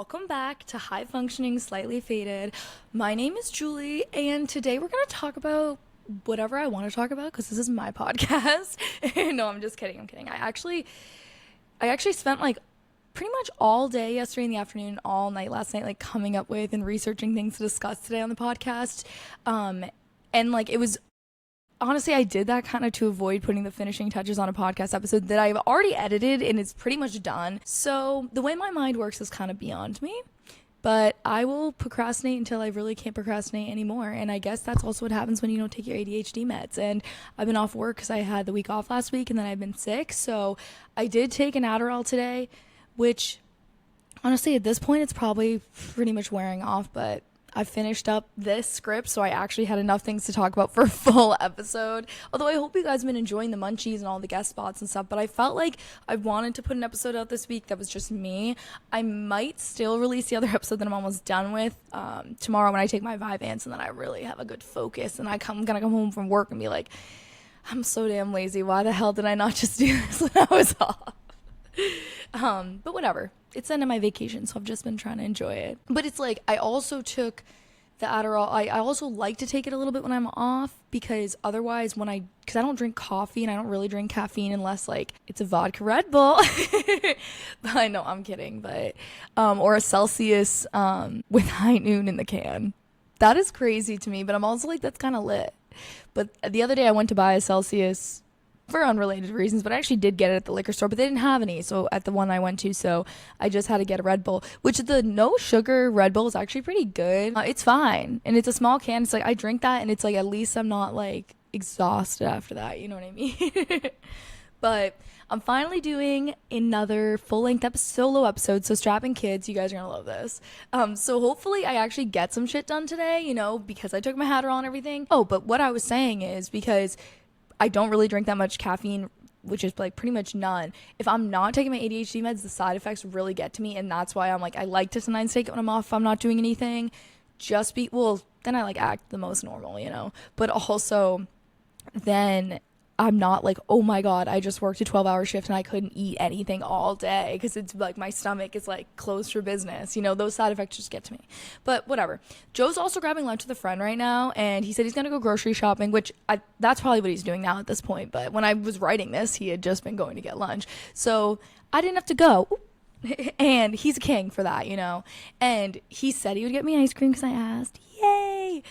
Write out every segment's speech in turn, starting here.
welcome back to High Functioning Slightly Faded. My name is Julie, and today we're going to talk about whatever I want to talk about because this is my podcast. No, I'm just kidding. I'm kidding. I actually spent like pretty much all day yesterday in the afternoon, all night last night, like coming up with and researching things to discuss today on the podcast. And like it was honestly, I did that kind of to avoid putting the finishing touches on a podcast episode that I've already edited and it's pretty much done. So the way my mind works is kind of beyond me, but I will procrastinate until I really can't procrastinate anymore. And I guess that's also what happens when you don't take your ADHD meds. And I've been off work because I had the week off last week and then I've been sick. So I did take an Adderall today, which honestly at this point it's probably pretty much wearing off, but I finished up this script, so I actually had enough things to talk about for a full episode. Although I hope you guys have been enjoying the munchies and all the guest spots and stuff, but I felt like I wanted to put an episode out this week that was just me. I might still release the other episode that I'm almost done with tomorrow when I take my Vyvanse, and then I really have a good focus, and I'm gonna come home from work and be like, I'm so damn lazy. Why the hell did I not just do this when I was off? But whatever. It's the end of my vacation, so I've just been trying to enjoy it. But it's like, I also took the Adderall. I also like to take it a little bit when I'm off, because otherwise because I don't drink coffee and I don't really drink caffeine unless like it's a vodka Red Bull. I know, I'm kidding, but, or a Celsius, with High Noon in the can. That is crazy to me, but I'm also like, that's kind of lit. But the other day I went to buy a Celsius for unrelated reasons, but I actually did get it at the liquor store, but they didn't have any, so at the one I went to, so I just had to get a Red Bull, which the no sugar Red Bull is actually pretty good. It's fine, and it's a small can. It's like I drink that and it's like at least I'm not like exhausted after that, you know what I mean? But I'm finally doing another full-length solo episode, so strap in, kids, you guys are gonna love this. So hopefully I actually get some shit done today, you know, because I took my Adderall and everything. Oh, but what I was saying is, because I don't really drink that much caffeine, which is like pretty much none. If I'm not taking my ADHD meds, the side effects really get to me, and that's why I'm like, I like to sometimes take it when I'm off if I'm not doing anything. Then I like act the most normal, you know. But also, then I'm not like, oh my god, I just worked a 12-hour shift and I couldn't eat anything all day because it's like my stomach is like closed for business, you know. Those side effects just get to me. But whatever. Joe's also grabbing lunch with a friend right now, and he said he's gonna go grocery shopping, which that's probably what he's doing now at this point, but when I was writing this he had just been going to get lunch, so I didn't have to go. And he's a king for that, you know. And he said he would get me ice cream because I asked. Yay.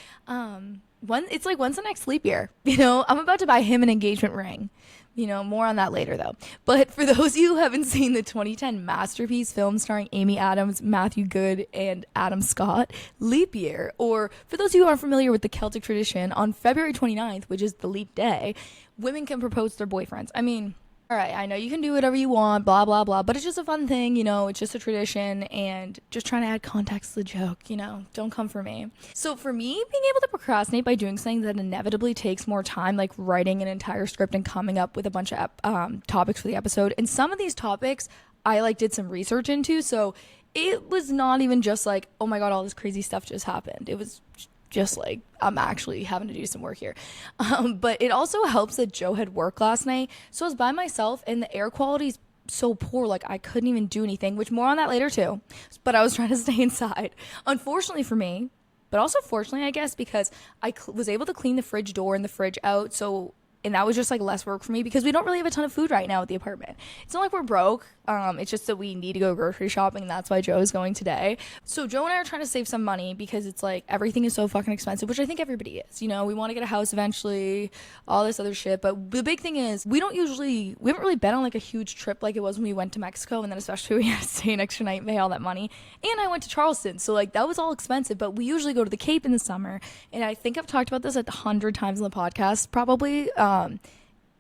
It's like, when's the next leap year? You know, I'm about to buy him an engagement ring. You know, more on that later though. But for those of you who haven't seen the 2010 masterpiece film starring Amy Adams, Matthew Good, and Adam Scott, Leap Year, or for those of you who aren't familiar with the Celtic tradition, on February 29th, which is the leap day, women can propose to their boyfriends. I mean, all right, I know you can do whatever you want, blah, blah, blah, but it's just a fun thing, you know, it's just a tradition, and just trying to add context to the joke, you know, don't come for me. So for me, being able to procrastinate by doing something that inevitably takes more time, like writing an entire script and coming up with a bunch of topics for the episode, and some of these topics I like did some research into, so it was not even just like, oh my god, all this crazy stuff just happened. It was just like, I'm actually having to do some work here. But it also helps that Joe had work last night, so I was by myself and the air quality's so poor, like I couldn't even do anything, which more on that later too. But I was trying to stay inside. Unfortunately for me, but also fortunately I guess, because I was able to clean the fridge door and the fridge out, and that was just like less work for me because we don't really have a ton of food right now at the apartment. It's not like we're broke. It's just that we need to go grocery shopping, and that's why Joe is going today. So Joe and I are trying to save some money because it's like everything is so fucking expensive, which I think everybody is. You know, we want to get a house eventually, all this other shit. But the big thing is we haven't really been on like a huge trip like it was when we went to Mexico, and then especially we had to stay an extra night and pay all that money. And I went to Charleston, so like that was all expensive. But we usually go to the Cape in the summer, and I think I've talked about this 100 times in the podcast probably.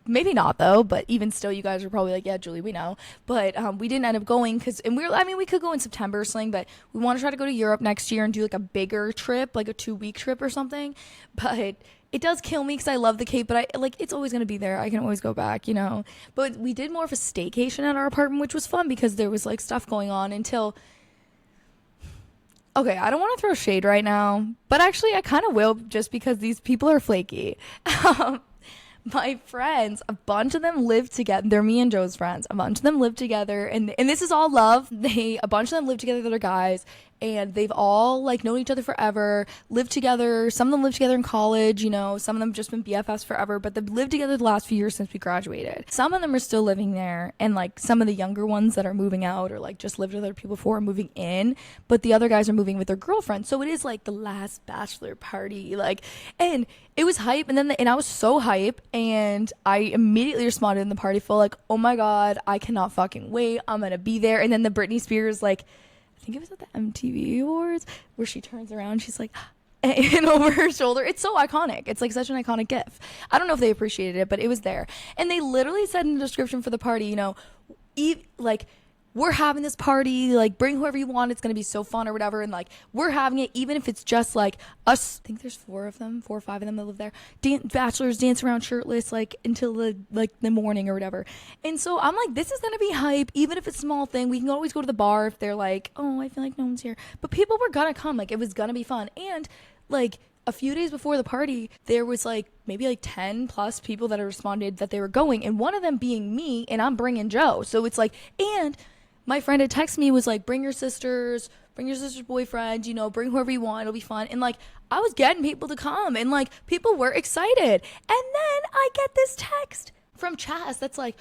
Maybe not though, but even still you guys are probably like, yeah, Julie, we know. But we didn't end up going we could go in September or something, but we want to try to go to Europe next year and do like a bigger trip, like a 2-week trip or something. But it does kill me because I love the Cape, but it's always going to be there. I can always go back, you know. But we did more of a staycation at our apartment, which was fun because there was like stuff going on until, okay, I don't want to throw shade right now, but actually I kind of will, just because these people are flaky. my friends, a bunch of them live together. They're me and Joe's friends. A bunch of them live together, and this is all love. A bunch of them live together. They're guys, and they've all like known each other forever, lived together. Some of them lived together in college, you know, some of them just been BFFs forever, but they've lived together the last few years since we graduated. Some of them are still living there, and like some of the younger ones that are moving out or like just lived with other people before are moving in, but the other guys are moving with their girlfriends. So it is like the last bachelor party, like, and it was hype. And then and I was so hype, and I immediately responded in the party full like, oh my god, I cannot fucking wait, I'm gonna be there. And then the Britney Spears, like, I think it was at the MTV Awards, where she turns around, she's like, and over her shoulder. It's so iconic. It's like such an iconic gif. I don't know if they appreciated it, but it was there. And they literally said in the description for the party, you know, like, we're having this party, like, bring whoever you want, it's gonna be so fun or whatever, and like, we're having it even if it's just like us. I think there's 4 or 5 of them that live there, bachelors dance around shirtless like until the morning or whatever. And so I'm like, this is gonna be hype, even if it's a small thing. We can always go to the bar if they're like, oh, I feel like no one's here, but people were gonna come, like, it was gonna be fun. And like, a few days before the party, there was like maybe like 10 plus people that had responded that they were going, and one of them being me, and I'm bringing Joe. So it's like, and my friend had texted me, was like, bring your sister's boyfriend, you know, bring whoever you want, it'll be fun. And like, I was getting people to come, and like, people were excited. And then I get this text from Chaz that's like,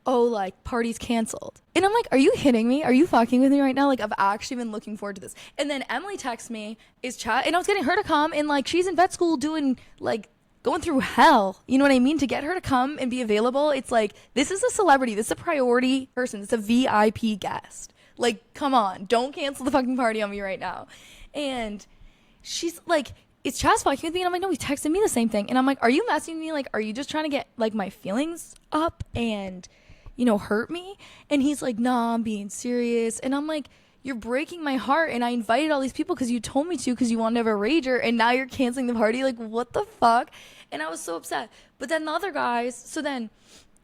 oh, like, party's canceled. And I'm like, are you kidding me? Are you fucking with me right now? Like, I've actually been looking forward to this. And then Emily texts me, and I was getting her to come, and like, she's in vet school doing like, going through hell, you know what I mean, to get her to come and be available. It's like, this is a celebrity, this is a priority person, it's a VIP guest. Like, come on, don't cancel the fucking party on me right now. And she's like, it's Chaz fucking with me, and I'm like, no, he texted me the same thing. And I'm like, are you messing with me? Like, are you just trying to get like my feelings up and, you know, hurt me? And he's like, nah, I'm being serious. And I'm like, you're breaking my heart, and I invited all these people because you told me to, because you wanted to have a rager, and now you're canceling the party. Like, what the fuck? And I was so upset. But then the other guys, so then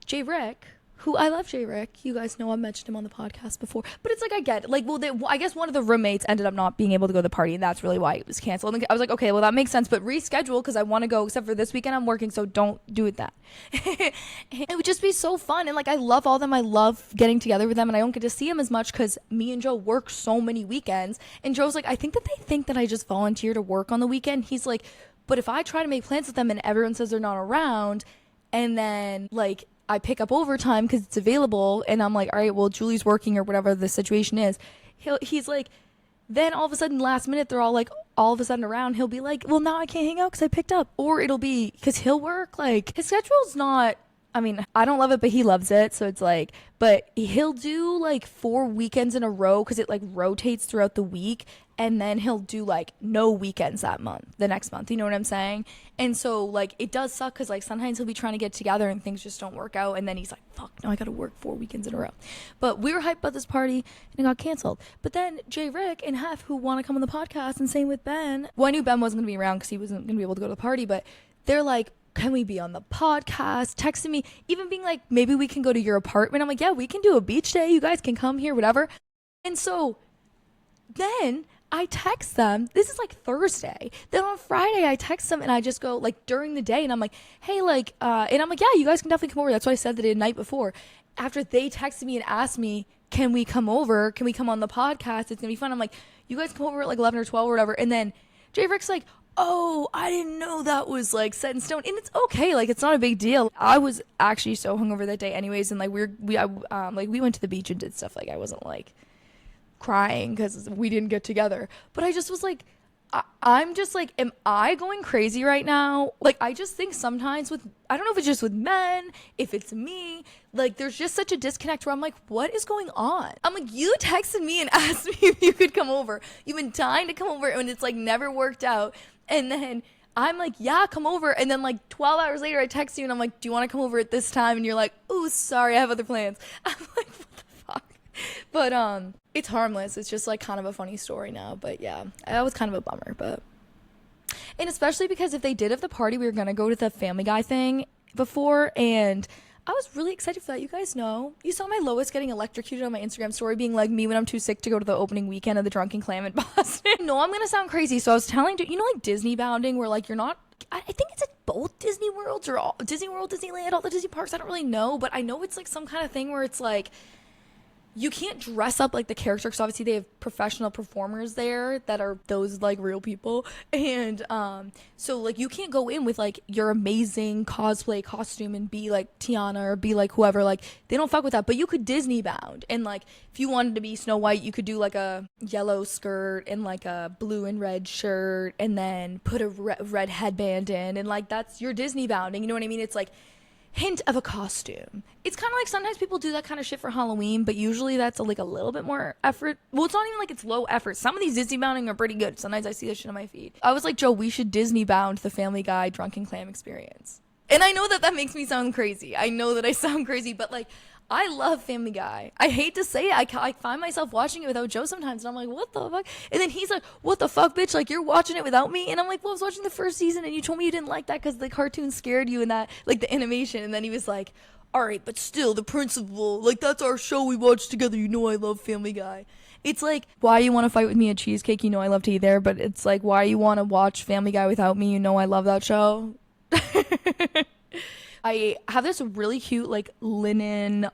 Jay Rick, who I love Jay Rick, you guys know I've mentioned him on the podcast before, but it's like, I get it. Like, well, I guess one of the roommates ended up not being able to go to the party, and that's really why it was canceled. And I was like, okay, well, that makes sense, but reschedule, because I want to go, except for this weekend I'm working, so don't do it that. It would just be so fun, and like, I love all them. I love getting together with them, and I don't get to see them as much because me and Joe work so many weekends. And Joe's like, I think that they think that I just volunteer to work on the weekend. He's like, but if I try to make plans with them and everyone says they're not around, and then like, I pick up overtime because it's available, and I'm like, all right, well, Julie's working or whatever the situation is. He's like, then all of a sudden, last minute, they're all like, all of a sudden around, he'll be like, well, now I can't hang out because I picked up. Or it'll be because he'll work, like, his schedule's not, I mean, I don't love it, but he loves it. So it's like, but he'll do like 4 weekends in a row because it like rotates throughout the week. And then he'll do like no weekends that month, the next month. You know what I'm saying? And so like, it does suck because like sometimes he'll be trying to get together and things just don't work out. And then he's like, fuck, now I got to work 4 weekends in a row. But we were hyped about this party, and it got canceled. But then Jay Rick and Hef, who want to come on the podcast, and same with Ben. Well, I knew Ben wasn't going to be around because he wasn't going to be able to go to the party, but they're like, can we be on the podcast? Texting me, even being like, maybe we can go to your apartment. I'm like, yeah, we can do a beach day. You guys can come here, whatever. And so then I text them. This is like Thursday. Then on Friday, I text them, and I just go like during the day, and I'm like, hey, like, and I'm like, yeah, you guys can definitely come over. That's what I said the night before. After they texted me and asked me, can we come over? Can we come on the podcast? It's gonna be fun. I'm like, you guys come over at like 11 or 12 or whatever. And then Jay Rick's like, oh, I didn't know that was like set in stone, and it's okay, like, it's not a big deal. I was actually so hungover that day anyways, and like we went to the beach and did stuff. Like, I wasn't like crying because we didn't get together, but I just was like, I'm just like, am I going crazy right now? Like, I just think sometimes I don't know if it's just with men, if it's me, like, there's just such a disconnect where I'm like, what is going on? I'm like, you texted me and asked me if you could come over. You've been dying to come over, and it's like never worked out. And then I'm like, yeah, come over. And then like 12 hours later, I text you, and I'm like, do you want to come over at this time? And you're like, oh, sorry, I have other plans. I'm like, what the fuck? But it's harmless. It's just like kind of a funny story now. But yeah, that was kind of a bummer. But, and especially because if they did have the party, we were gonna go to the Family Guy thing before, and I was really excited for that. You guys know, you saw my Lois getting electrocuted on my Instagram story, being like, me when I'm too sick to go to the opening weekend of the Drunken Clam in Boston. No, I'm gonna sound crazy. So I was telling you, you know, like Disney bounding, where like you're not, I think it's both Disney Worlds or all, Disney World, Disneyland, all the Disney parks. I don't really know, but I know it's like some kind of thing where it's like you can't dress up like the character because obviously they have professional performers there that are those like real people, and so like you can't go in with like your amazing cosplay costume and be like Tiana or be like whoever. Like they don't fuck with that, but you could Disney bound, and like if you wanted to be Snow White, you could do like a yellow skirt and like a blue and red shirt and then put a red headband in, and like that's your Disney bounding, you know what I mean? It's like hint of a costume. It's kind of like sometimes people do that kind of shit for Halloween, but usually that's like a little bit more effort. Well, it's not even like it's low effort. Some of these Disney bounding are pretty good. Sometimes I see this shit on my feed. I was like, Joe, we should Disney bound the Family Guy Drunken Clam experience. And I know that that makes me sound crazy. I know that I sound crazy, but like I love Family Guy. I hate to say it. I find myself watching it without Joe sometimes, and I'm like, what the fuck? And then he's like, what the fuck, bitch? Like, you're watching it without me? And I'm like, well, I was watching the first season, and you told me you didn't like that because the cartoon scared you and that, like, the animation. And then he was like, all right, but still, the principle, like, that's our show we watch together. You know I love Family Guy. It's like, why you want to fight with me at Cheesecake? You know I love to eat there. But it's like, why you want to watch Family Guy without me? You know I love that show. I have this really cute, like, linen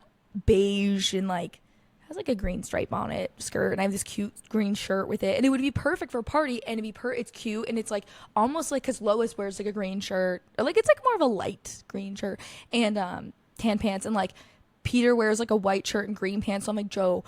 beige and like has like a green stripe on it skirt, and I have this cute green shirt with it, and it would be perfect for a party, and it's cute, and it's like almost like because Lois wears like a green shirt, or like it's like more of a light green shirt and tan pants, and like Peter wears like a white shirt and green pants. So I'm like, Joe,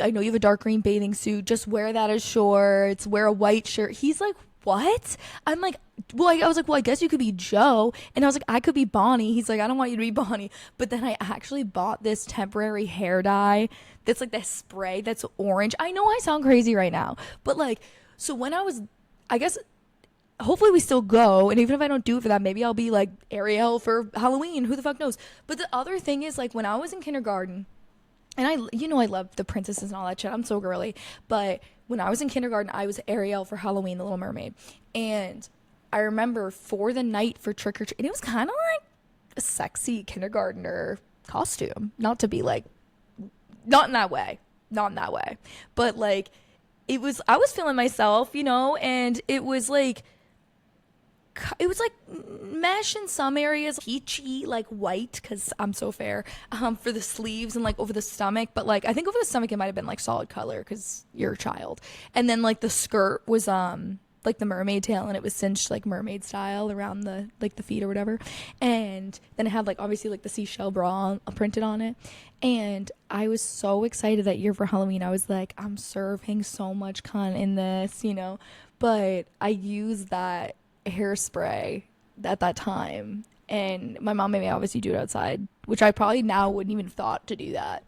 I know you have a dark green bathing suit, just wear that as shorts, wear a white shirt. He's like, what? I'm like, well, I was like, well, I guess you could be Joe. And I was like, I could be Bonnie. He's like, I don't want you to be Bonnie. But then I actually bought this temporary hair dye that's like this spray that's orange. I know I sound crazy right now, but like, so when I guess, hopefully we still go. And even if I don't do it for that, maybe I'll be like Ariel for Halloween. Who the fuck knows? But the other thing is, like, when I was in kindergarten, and I love the princesses and all that shit. I'm so girly. But when I was in kindergarten, I was Ariel for Halloween, the Little Mermaid. And I remember for the night for trick or treat, and it was kind of like a sexy kindergartner costume. Not to be like, not in that way. But like, I was feeling myself, and it was like mesh in some areas, peachy, like white, because I'm so fair, for the sleeves and like over the stomach. But like, I think over the stomach it might have been like solid color because you're a child. And then like the skirt was like the mermaid tail, and it was cinched like mermaid style around the like the feet or whatever. And then it had like obviously like the seashell bra printed on it. And I was so excited that year for Halloween. I was like, I'm serving so much cunt in this, but I used that hairspray at that time, and my mom made me obviously do it outside, which I probably now wouldn't even thought to do that.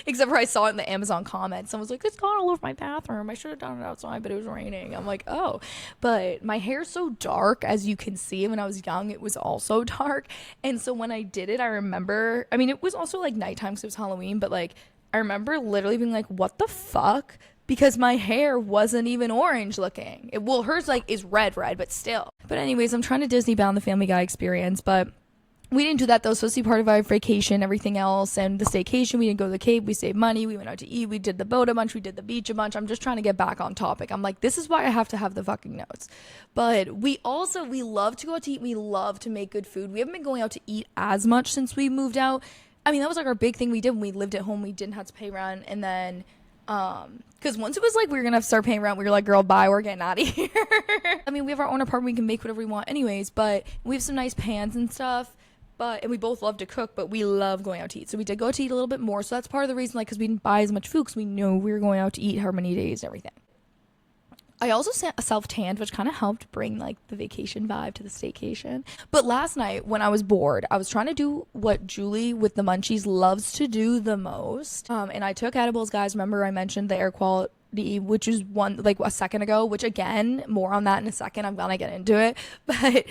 Except for I saw it in the Amazon comments. Someone was like, it's gone all over my bathroom. I should have done it outside, but it was raining. I'm like, oh. But my hair's so dark, as you can see. When I was young, it was also dark. And so when I did it, I remember, I mean, it was also like nighttime because it was Halloween, but like I remember literally being like, what the fuck? Because my hair wasn't even orange looking. Well, hers like is red, but still. But anyways, I'm trying to Disney bound the Family Guy experience, but we didn't do that though. So it's part of our vacation, everything else, and the staycation. We didn't go to the Cape. We saved money. We went out to eat. We did the boat a bunch. We did the beach a bunch. I'm just trying to get back on topic. I'm like, this is why I have to have the fucking notes. But we love to go out to eat. We love to make good food. We haven't been going out to eat as much since we moved out. I mean, that was like our big thing we did when we lived at home. We didn't have to pay rent, and then because once it was like we were gonna have to start paying rent, we were like, girl, bye, we're getting out of here. I mean, we have our own apartment, we can make whatever we want anyways, but we have some nice pans and stuff, and we both love to cook, but we love going out to eat. So we did go out to eat a little bit more, so that's part of the reason, like, because we didn't buy as much food because we knew we were going out to eat how many days and everything. I also self-tanned, which kind of helped bring like the vacation vibe to the staycation. But last night when I was bored, I was trying to do what Julie with the munchies loves to do the most. And I took edibles, guys. Remember I mentioned the air quality, which is one like a second ago, which again, more on that in a second. I'm gonna get into it. But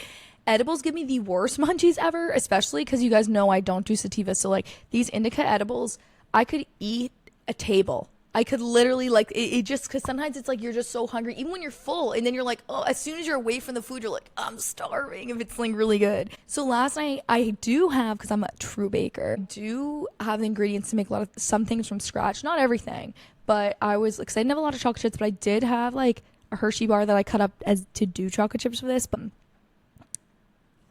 edibles give me the worst munchies ever, especially because you guys know I don't do sativa. So like these indica edibles, I could eat a table. I could literally like it just because sometimes it's like you're just so hungry even when you're full, and then you're like, oh, as soon as you're away from the food you're like, I'm starving if it's like really good. So last night I do have, because I'm a true baker, I do have the ingredients to make some things from scratch, not everything, but I was because I didn't have a lot of chocolate chips, but I did have like a Hershey bar that I cut up as to do chocolate chips for this. But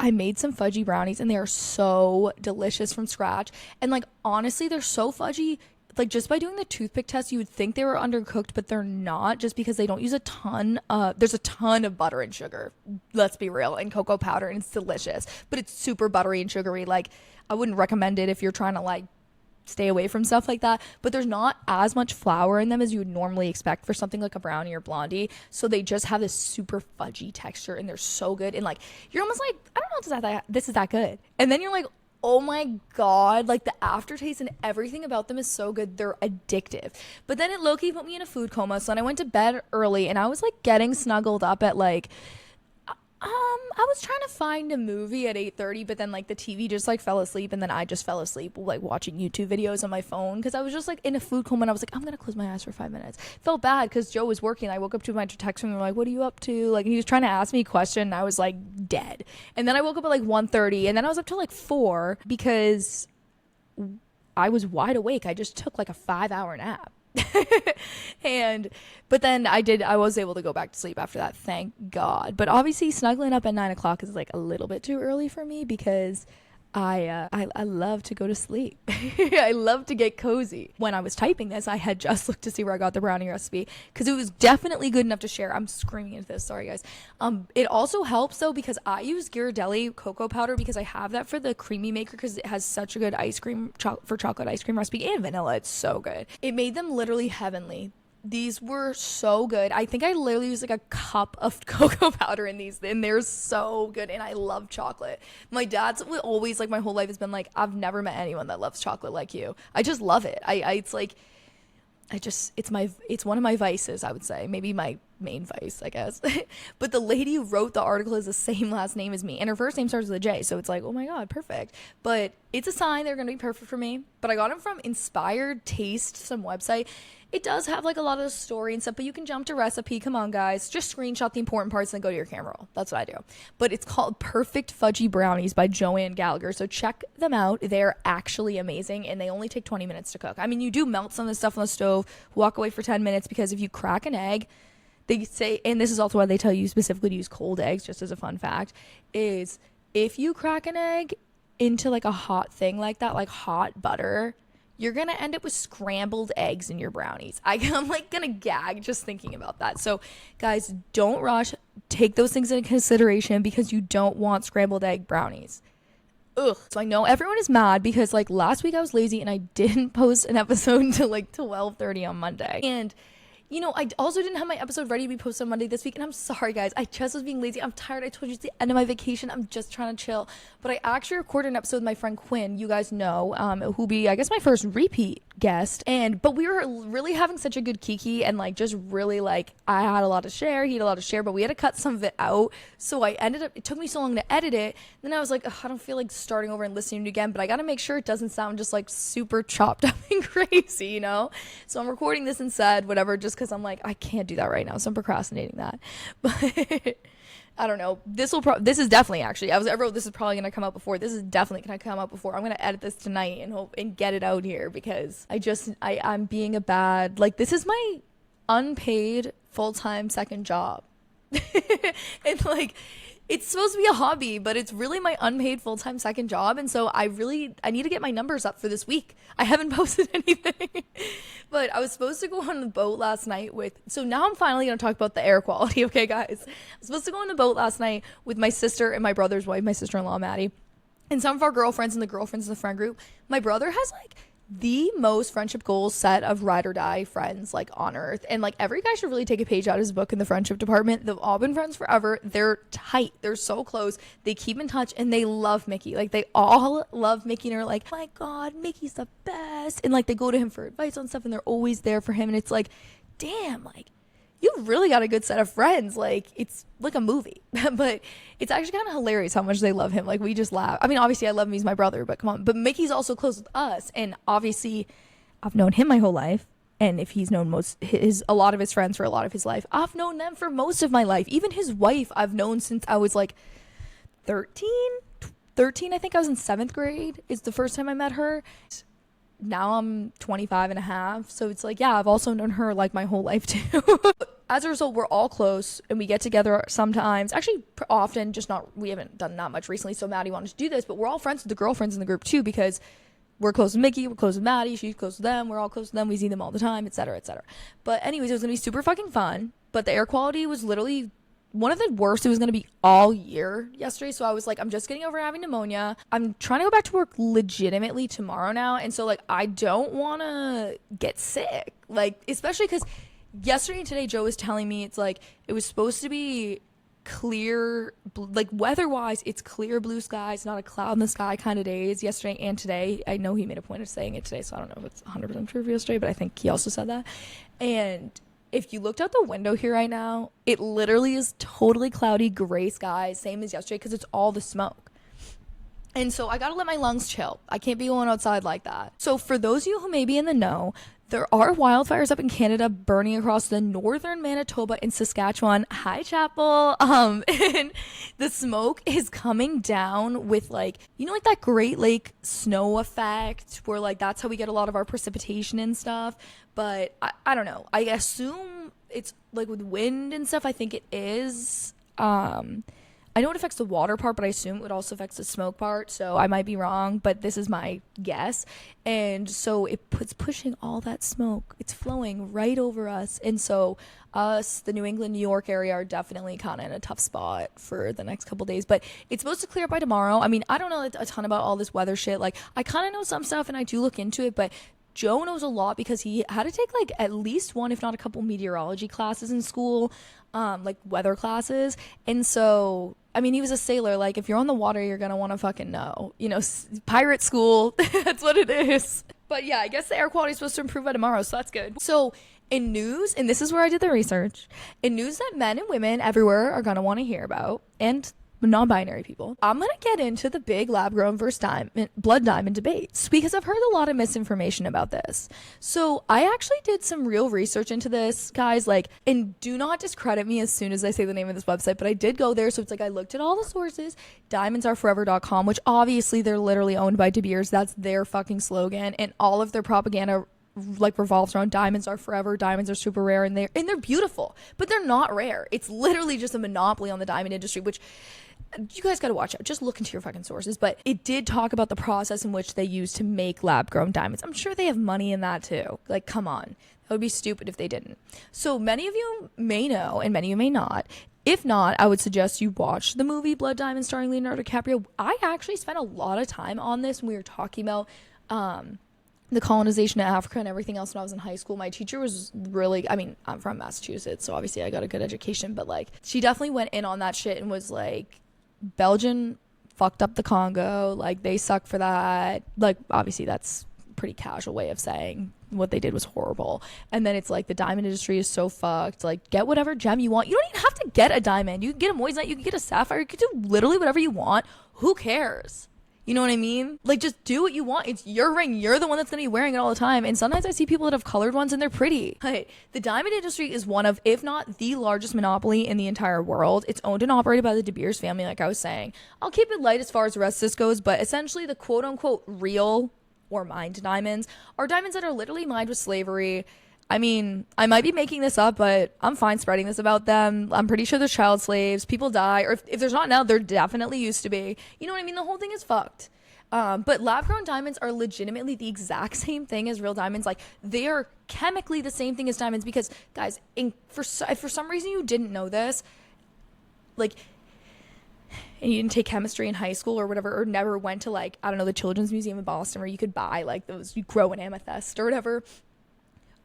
I made some fudgy brownies and they are so delicious from scratch. And like honestly, they're so fudgy. Like just by doing the toothpick test, you would think they were undercooked, but they're not, just because they don't use a ton. There's a ton of butter and sugar. Let's be real, and cocoa powder, and it's delicious, but it's super buttery and sugary. Like I wouldn't recommend it if you're trying to like stay away from stuff like that, but there's not as much flour in them as you would normally expect for something like a brownie or blondie, so they just have this super fudgy texture and they're so good. And like you're almost like, I don't know if this is that good, and then you're like, oh my god, like the aftertaste and everything about them is so good. They're addictive. But then it low-key put me in a food coma, so then I went to bed early and I was like getting snuggled up at like I was trying to find a movie at 8:30, but then like the TV just like fell asleep, and then I just fell asleep like watching YouTube videos on my phone because I was just like in a food coma, and I was like, I'm gonna close my eyes for 5 minutes. Felt bad because Joe was working. I woke up to my text from him like, what are you up to? Like, and he was trying to ask me a question, and I was like dead. And then I woke up at like 1:30, and then I was up till like 4 because I was wide awake. I just took like a 5-hour nap. But then I was able to go back to sleep after that, thank God. But obviously snuggling up at 9 o'clock is like a little bit too early for me because I love to go to sleep. I love to get cozy. When I was typing this, I had just looked to see where I got the brownie recipe because it was definitely good enough to share. I'm screaming into this, sorry guys. It also helps though because I use Ghirardelli cocoa powder because I have that for the creamy maker because it has such a good ice cream for chocolate ice cream recipe and vanilla. It's so good. It made them literally heavenly. These were so good. I think I literally used like a cup of cocoa powder in these, and they're so good. And I love chocolate. My dad's always like, my whole life has been like, I've never met anyone that loves chocolate like you. I just love it. It's like, it's one of my vices, I would say. Maybe my main vice, I guess. But the lady who wrote the article has the same last name as me, and her first name starts with a J, so it's like, oh my god, perfect. But it's a sign they're gonna be perfect for me. But I got them from Inspired Taste, some website. It does have like a lot of the story and stuff, but you can jump to recipe. Come on, guys. Just screenshot the important parts and then go to your camera roll. That's what I do. But it's called Perfect Fudgy Brownies by Joanne Gallagher. So check them out. They're actually amazing, and they only take 20 minutes to cook. I mean, you do melt some of the stuff on the stove, walk away for 10 minutes, because if you crack an egg, they say, and this is also why they tell you specifically to use cold eggs, just as a fun fact, is if you crack an egg into like a hot thing like that, like hot butter, you're gonna end up with scrambled eggs in your brownies. I'm like gonna gag just thinking about that. So guys, don't rush. Take those things into consideration because you don't want scrambled egg brownies. Ugh. So I know everyone is mad because like last week I was lazy and I didn't post an episode until like 12:30 on Monday. And you know, I also didn't have my episode ready to be posted on Monday this week, and I'm sorry, guys. I just was being lazy. I'm tired. I told you it's the end of my vacation. I'm just trying to chill. But I actually recorded an episode with my friend Quinn, you guys know, who'll be, I guess, my first repeat guest. But we were really having such a good kiki, and like just really like I had a lot to share, he had a lot to share, but we had to cut some of it out. So I ended up, it took me so long to edit it. Then I was like, I don't feel like starting over and listening to it again, but I got to make sure it doesn't sound just like super chopped up and crazy, you know? So I'm recording this instead, whatever, just because I'm like, I can't do that right now, so I'm procrastinating that. But I don't know. This is definitely, actually, I wrote this is probably gonna come out before. This is definitely gonna come out before. I'm gonna edit this tonight and hope and get it out here because I'm being a bad, like, this is my unpaid full-time second job. And like, it's supposed to be a hobby, but it's really my unpaid full-time second job. And so I need to get my numbers up for this week. I haven't posted anything. But I was supposed to go on the boat last night so now I'm finally going to talk about the air quality, okay, guys? I was supposed to go on the boat last night with my sister and my brother's wife, my sister-in-law, Maddie, and some of our girlfriends and the girlfriends in the friend group. My brother has, like, the most friendship goals set of ride or die friends like on earth, and like every guy should really take a page out of his book in the friendship department. They've all been friends forever. They're tight, they're so close, they keep in touch, and they love Mickey. Like they all love Mickey and are like, oh my god, Mickey's the best, and like they go to him for advice on stuff and they're always there for him. And it's like, damn, like you've really got a good set of friends. Like it's like a movie. But it's actually kind of hilarious how much they love him. Like we just laugh. I mean, obviously I love him, he's my brother, but come on. But Mickey's also close with us, and obviously I've known him my whole life, and if he's known a lot of his friends for a lot of his life, I've known them for most of my life. Even his wife I've known since I was like 13. I think I was in 7th grade is the first time I met her. Now I'm 25 and a half, so it's like, yeah, I've also known her like my whole life too. as a result, we're all close and we get together sometimes, actually often, just not, we haven't done that much recently. So Maddie wanted to do this, but we're all friends with the girlfriends in the group too, because we're close with Mickey, we're close with Maddie, she's close with them, we're all close with them, we see them all the time, etc., etc. But anyways, it was gonna be super fucking fun, but the air quality was literally one of the worst it was going to be all year yesterday. So I was like, I'm just getting over having pneumonia. I'm trying to go back to work legitimately tomorrow now. And so like, I don't want to get sick. Like, especially because yesterday and today, Joe was telling me it's like, it was supposed to be clear, like weather-wise, it's clear blue skies, not a cloud in the sky kind of days yesterday and today. I know he made a point of saying it today, so I don't know if it's 100% true for yesterday, but I think he also said that. And if you looked out the window here right now, it literally is totally cloudy, gray skies, same as yesterday, because it's all the smoke. And so I gotta let my lungs chill. I can't be going outside like that. So for those of you who may be in the know, there are wildfires up in Canada burning across the northern Manitoba and Saskatchewan. Hi, Chapel. And the smoke is coming down with like, you know, like that Great Lake snow effect where like that's how we get a lot of our precipitation and stuff. But I don't know. I assume it's like with wind and stuff. I think it is. I know it affects the water part, but I assume it also affects the smoke part. So I might be wrong, but this is my guess. And so it's pushing all that smoke. It's flowing right over us. And so us, the New England, New York area are definitely kind of in a tough spot for the next couple days. But it's supposed to clear up by tomorrow. I mean, I don't know a ton about all this weather shit. Like, I kind of know some stuff and I do look into it, but Joe knows a lot because he had to take like at least one, if not a couple meteorology classes in school, like weather classes. And so, I mean, he was a sailor. Like, if you're on the water, you're going to want to fucking know, you know, pirate school. That's what it is. But yeah, I guess the air quality is supposed to improve by tomorrow. So that's good. So in news, and this is where I did the research, in news that men and women everywhere are going to want to hear about, and non-binary people, I'm gonna get into the big lab-grown versus blood diamond debates because I've heard a lot of misinformation about this. So I actually did some real research into this, guys, like, and do not discredit me as soon as I say the name of this website, but I did go there. So it's like I looked at all the sources. diamondsareforever.com, which obviously they're literally owned by De Beers. That's their fucking slogan, and all of their propaganda like revolves around diamonds are forever, diamonds are super rare, and they're beautiful, but they're not rare. It's literally just a monopoly on the diamond industry, which you guys got to watch out. Just look into your fucking sources. But it did talk about the process in which they use to make lab-grown diamonds. I'm sure they have money in that too. Like, come on. That would be stupid if they didn't. So many of you may know, and many of you may not. If not, I would suggest you watch the movie Blood Diamond starring Leonardo DiCaprio. I actually spent a lot of time on this when we were talking about the colonization of Africa and everything else when I was in high school. My teacher was really, I mean, I'm from Massachusetts, so obviously I got a good education, but like, she definitely went in on that shit and was like, Belgium fucked up the Congo, like they suck for that. Like, obviously that's pretty casual way of saying what they did was horrible. And then it's like the diamond industry is so fucked. Like, get whatever gem you want. You don't even have to get a diamond. You can get a moissanite, you can get a sapphire, you can do literally whatever you want. Who cares? You know what I mean? Like, just do what you want. It's your ring. You're the one that's going to be wearing it all the time. And sometimes I see people that have colored ones and they're pretty. But the diamond industry is one of, if not the largest monopoly in the entire world. It's owned and operated by the De Beers family, like I was saying. I'll keep it light as far as the rest of this goes, but essentially the quote unquote real or mined diamonds are diamonds that are literally mined with slavery. I mean, I might be making this up, but I'm fine spreading this about them. I'm pretty sure there's child slaves. People die. Or if there's not now, there definitely used to be. You know what I mean? The whole thing is fucked. But lab-grown diamonds are legitimately the exact same thing as real diamonds. Like, they are chemically the same thing as diamonds because, guys, for some reason you didn't know this, like, and you didn't take chemistry in high school or whatever, or never went to, like, I don't know, the Children's Museum in Boston where you could buy, like, those, you grow an amethyst or whatever.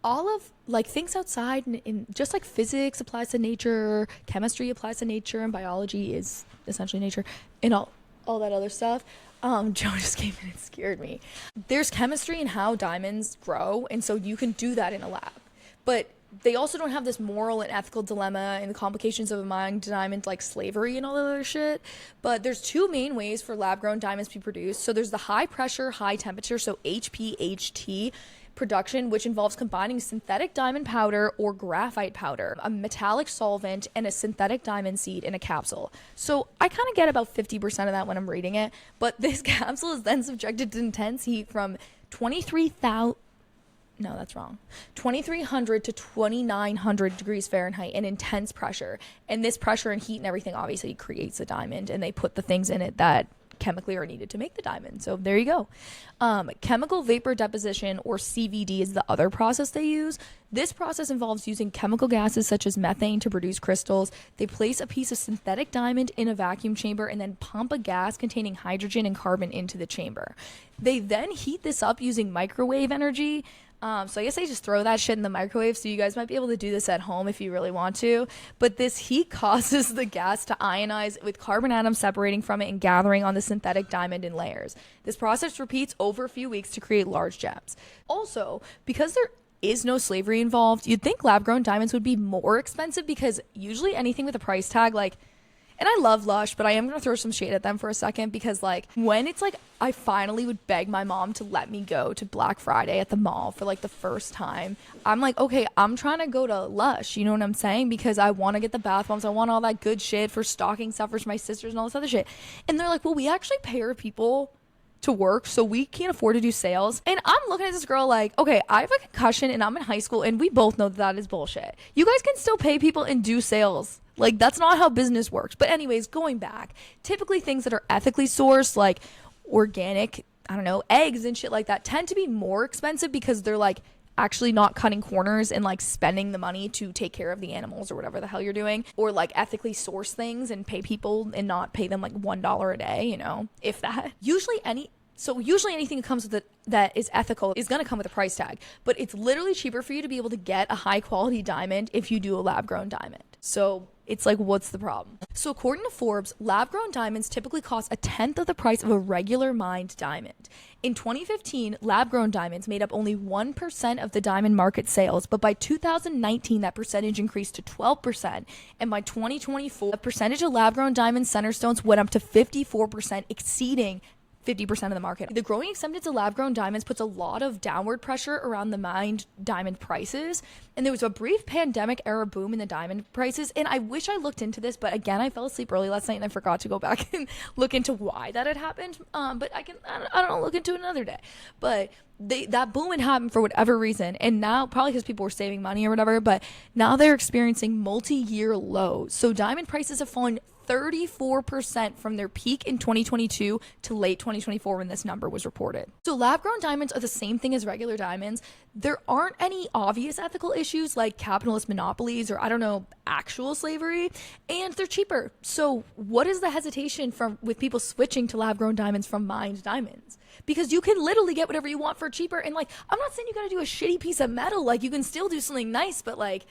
All of, like, things outside, in just like physics applies to nature, chemistry applies to nature, and biology is essentially nature, and all that other stuff. Joe just came in and scared me. There's chemistry in how diamonds grow, and so you can do that in a lab. But they also don't have this moral and ethical dilemma and the complications of a mined diamond, like slavery and all that other shit. But there's two main ways for lab-grown diamonds to be produced. So there's the high pressure, high temperature, so HPHT production, which involves combining synthetic diamond powder or graphite powder, a metallic solvent, and a synthetic diamond seed in a capsule. So I kind of get about 50% of that when I'm reading it, but this capsule is then subjected to intense heat from 23,000 no, that's wrong. 2300 to 2900 degrees Fahrenheit and intense pressure. And this pressure and heat and everything obviously creates a diamond, and they put the things in it that chemically are needed to make the diamond. So there you go. Chemical vapor deposition, or CVD, is the other process they use. This process involves using chemical gases such as methane to produce crystals. They place a piece of synthetic diamond in a vacuum chamber and then pump a gas containing hydrogen and carbon into the chamber. They then heat this up using microwave energy. So I guess they just throw that shit in the microwave, so you guys might be able to do this at home if you really want to. But this heat causes the gas to ionize, with carbon atoms separating from it and gathering on the synthetic diamond in layers. This process repeats over a few weeks to create large gems. Also, because there is no slavery involved, you'd think lab-grown diamonds would be more expensive, because usually anything with a price tag, like, and I love Lush, but I am going to throw some shade at them for a second, because like when it's like I finally would beg my mom to let me go to Black Friday at the mall for like the first time, I'm like, okay, I'm trying to go to Lush, you know what I'm saying? Because I want to get the bath bombs, I want all that good shit for stocking stuff for my sisters and all this other shit. And they're like, well, we actually pay our people to work, so we can't afford to do sales. And I'm looking at this girl like, okay, I have a concussion and I'm in high school, and we both know that is bullshit. You guys can still pay people and do sales. Like, that's not how business works. But anyways, going back, typically things that are ethically sourced, like organic, I don't know, eggs and shit like that, tend to be more expensive, because they're like actually not cutting corners and like spending the money to take care of the animals or whatever the hell you're doing, or like ethically source things and pay people and not pay them like $1 a day, you know, if that. Usually anything that comes with it that is ethical is going to come with a price tag, but it's literally cheaper for you to be able to get a high quality diamond if you do a lab grown diamond. So it's like, what's the problem? So according to Forbes, lab grown diamonds typically cost a tenth of the price of a regular mined diamond. In 2015, lab grown diamonds made up only 1% of the diamond market sales, but by 2019, that percentage increased to 12%. And by 2024, the percentage of lab grown diamond center stones went up to 54%, exceeding 50% of the market. The growing acceptance of lab-grown diamonds puts a lot of downward pressure around the mined diamond prices. And there was a brief pandemic era boom in the diamond prices. And I wish I looked into this, but again, I fell asleep early last night and I forgot to go back and look into why that had happened. But I don't know, look into it another day. But that boom had happened for whatever reason, and now probably because people were saving money or whatever, but now they're experiencing multi-year lows. So diamond prices have fallen 34% from their peak in 2022 to late 2024 when this number was reported. So lab-grown diamonds are the same thing as regular diamonds. There aren't any obvious ethical issues like capitalist monopolies or, I don't know, actual slavery, and they're cheaper. So what is the hesitation with people switching to lab-grown diamonds from mined diamonds? Because you can literally get whatever you want for cheaper. And like, I'm not saying you gotta do a shitty piece of metal, like you can still do something nice, but like,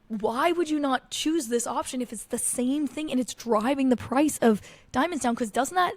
why would you not choose this option if it's the same thing and it's driving the price of diamonds down? Because doesn't that,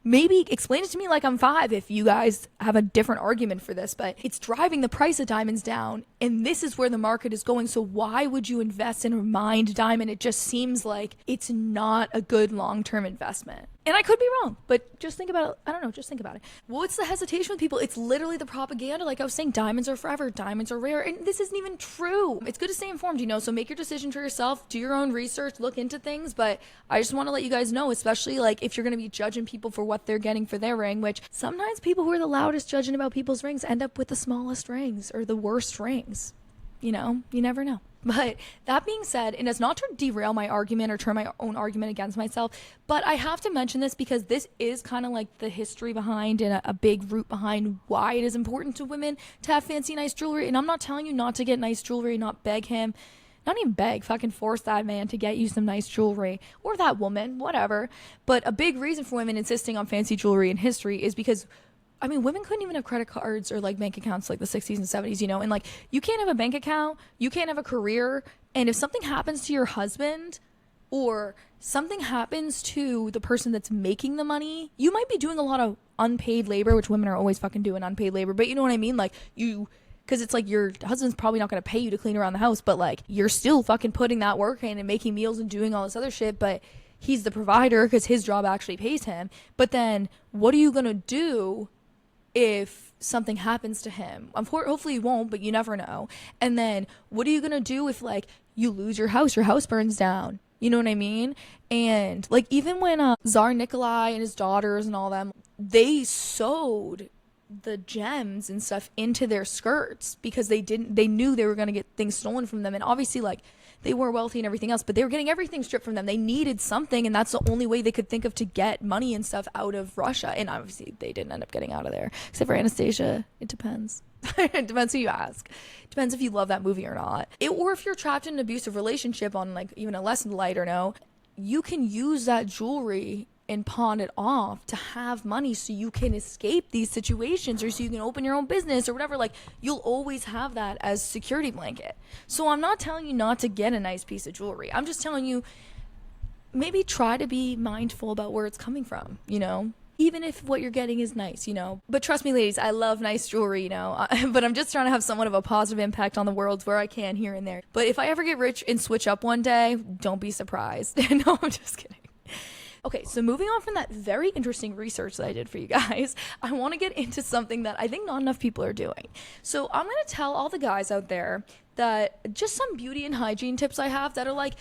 maybe explain it to me like I'm 5 if you guys have a different argument for this, but it's driving the price of diamonds down, and this is where the market is going. So why would you invest in a mined diamond? It just seems like it's not a good long-term investment. And I could be wrong, but just think about it. I don't know, just think about it. What's the hesitation with people? It's literally the propaganda. Like I was saying, diamonds are forever, diamonds are rare, and this isn't even true. It's good to stay informed, you know, so make your decision for yourself, do your own research, look into things, but I just want to let you guys know, especially like if you're going to be judging people for what they're getting for their ring, which sometimes people who are the loudest judging about people's rings end up with the smallest rings or the worst rings. You know, you never know. But that being said, and it's not to derail my argument or turn my own argument against myself, but I have to mention this because this is kind of like the history behind and a big root behind why it is important to women to have fancy, nice jewelry. And I'm not telling you not to get nice jewelry, not beg him, not even beg, fucking force that man to get you some nice jewelry, or that woman, whatever. But a big reason for women insisting on fancy jewelry in history is because, I mean, women couldn't even have credit cards or like bank accounts like the 60s and 70s, you know, and like you can't have a bank account, you can't have a career. And if something happens to your husband or something happens to the person that's making the money, you might be doing a lot of unpaid labor, which women are always fucking doing unpaid labor. But you know what I mean? Like because it's like your husband's probably not going to pay you to clean around the house, but like you're still fucking putting that work in and making meals and doing all this other shit. But he's the provider because his job actually pays him. But then what are you going to do if something happens to him? Hopefully you won't, but you never know. And then what are you gonna do if like you lose your house burns down? You know what I mean? And like even when Tsar Nikolai and his daughters and all them, they sewed the gems and stuff into their skirts because they knew they were going to get things stolen from them. And obviously, like, they were wealthy and everything else, but they were getting everything stripped from them. They needed something, and that's the only way they could think of to get money and stuff out of Russia. And obviously they didn't end up getting out of there, except for Anastasia. It depends. It depends who you ask. Depends if you love that movie or not. Or if you're trapped in an abusive relationship, on like even a less lighter note, you can use that jewelry and pawn it off to have money so you can escape these situations, or so you can open your own business or whatever. Like, you'll always have that as security blanket. So I'm not telling you not to get a nice piece of jewelry. I'm just telling you, maybe try to be mindful about where it's coming from, you know? Even if what you're getting is nice, you know. But trust me, ladies, I love nice jewelry, you know. But I'm just trying to have somewhat of a positive impact on the world where I can, here and there. But if I ever get rich and switch up one day, don't be surprised. No, I'm just kidding. Okay, so moving on from that very interesting research that I did for you guys, I want to get into something that I think not enough people are doing. So I'm going to tell all the guys out there that just some beauty and hygiene tips I have that are like,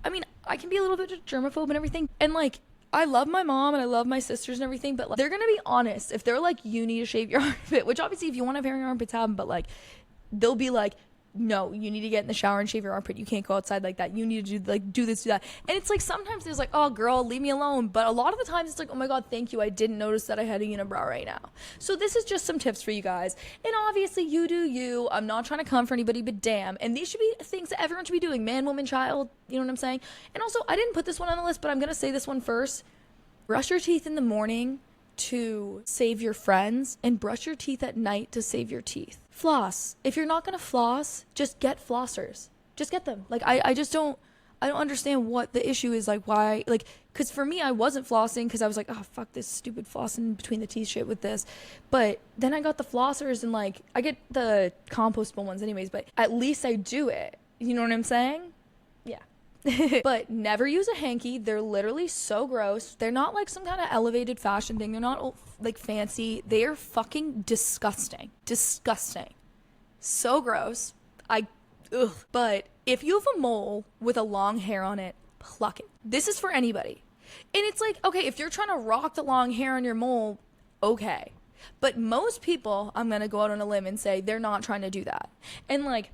I mean, I can be a little bit germaphobe and everything. And like, I love my mom and I love my sisters and everything, but like, they're going to be honest. If they're like, you need to shave your armpit, which obviously if you want to have hair in your armpits, have them, but like, they'll be like, no, you need to get in the shower and shave your armpit. You can't go outside like that. You need to do this, do that. And it's like, sometimes there's like, oh girl, leave me alone. But a lot of the times it's like, oh my God, thank you. I didn't notice that I had a unibrow right now. So this is just some tips for you guys. And obviously you do you. I'm not trying to come for anybody, but damn. And these should be things that everyone should be doing. Man, woman, child. You know what I'm saying? And also, I didn't put this one on the list, but I'm going to say this one first. Brush your teeth in the morning to save your friends, and brush your teeth at night to save your teeth. Floss. If you're not gonna floss, just get flossers. Just get them. Like, I don't understand what the issue is. Like, why, like, because for me, I wasn't flossing because I was like, oh fuck this stupid flossing between the teeth shit with this. But then I got the flossers, and like, I get the compostable ones anyways, but at least I do it. You know what I'm saying? Yeah. But never use a hanky. They're literally so gross. They're not like some kind of elevated fashion thing. They're not like fancy. They are fucking disgusting. Disgusting. So gross. Ugh. But if you have a mole with a long hair on it, pluck it. This is for anybody. And it's like, okay, if you're trying to rock the long hair on your mole, okay. But most people, I'm going to go out on a limb and say they're not trying to do that. And like,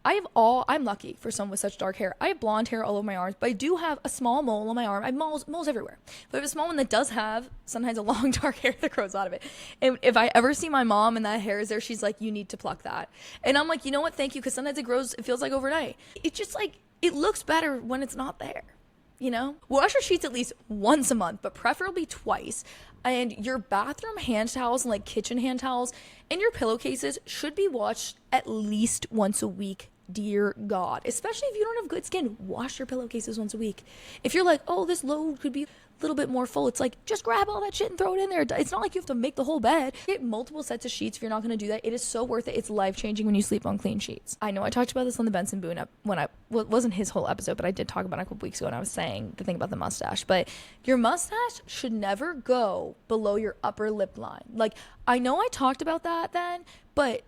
I'm lucky for someone with such dark hair. I have blonde hair all over my arms, but I do have a small mole on my arm. I have moles everywhere. But I have a small one that does have sometimes a long dark hair that grows out of it. And if I ever see my mom and that hair is there, she's like, you need to pluck that. And I'm like, you know what? Thank you. Because sometimes it feels like overnight. It's just like, it looks better when it's not there. You know? Wash your sheets at least once a month, but preferably twice. And your bathroom hand towels and like kitchen hand towels and your pillowcases should be washed at least once a week. Dear God, especially if you don't have good skin, wash your pillowcases once a week. If you're like, oh, this load could be a little bit more full, it's like, just grab all that shit and throw it in there. It's not like you have to make the whole bed. Get multiple sets of sheets if you're not going to do that. It is so worth it. It's life-changing when you sleep on clean sheets. I know I talked about this on the Benson Boone it wasn't his whole episode, but I did talk about it a couple weeks ago, and I was saying the thing about the mustache. But your mustache should never go below your upper lip line. Like, I know I talked about that then, but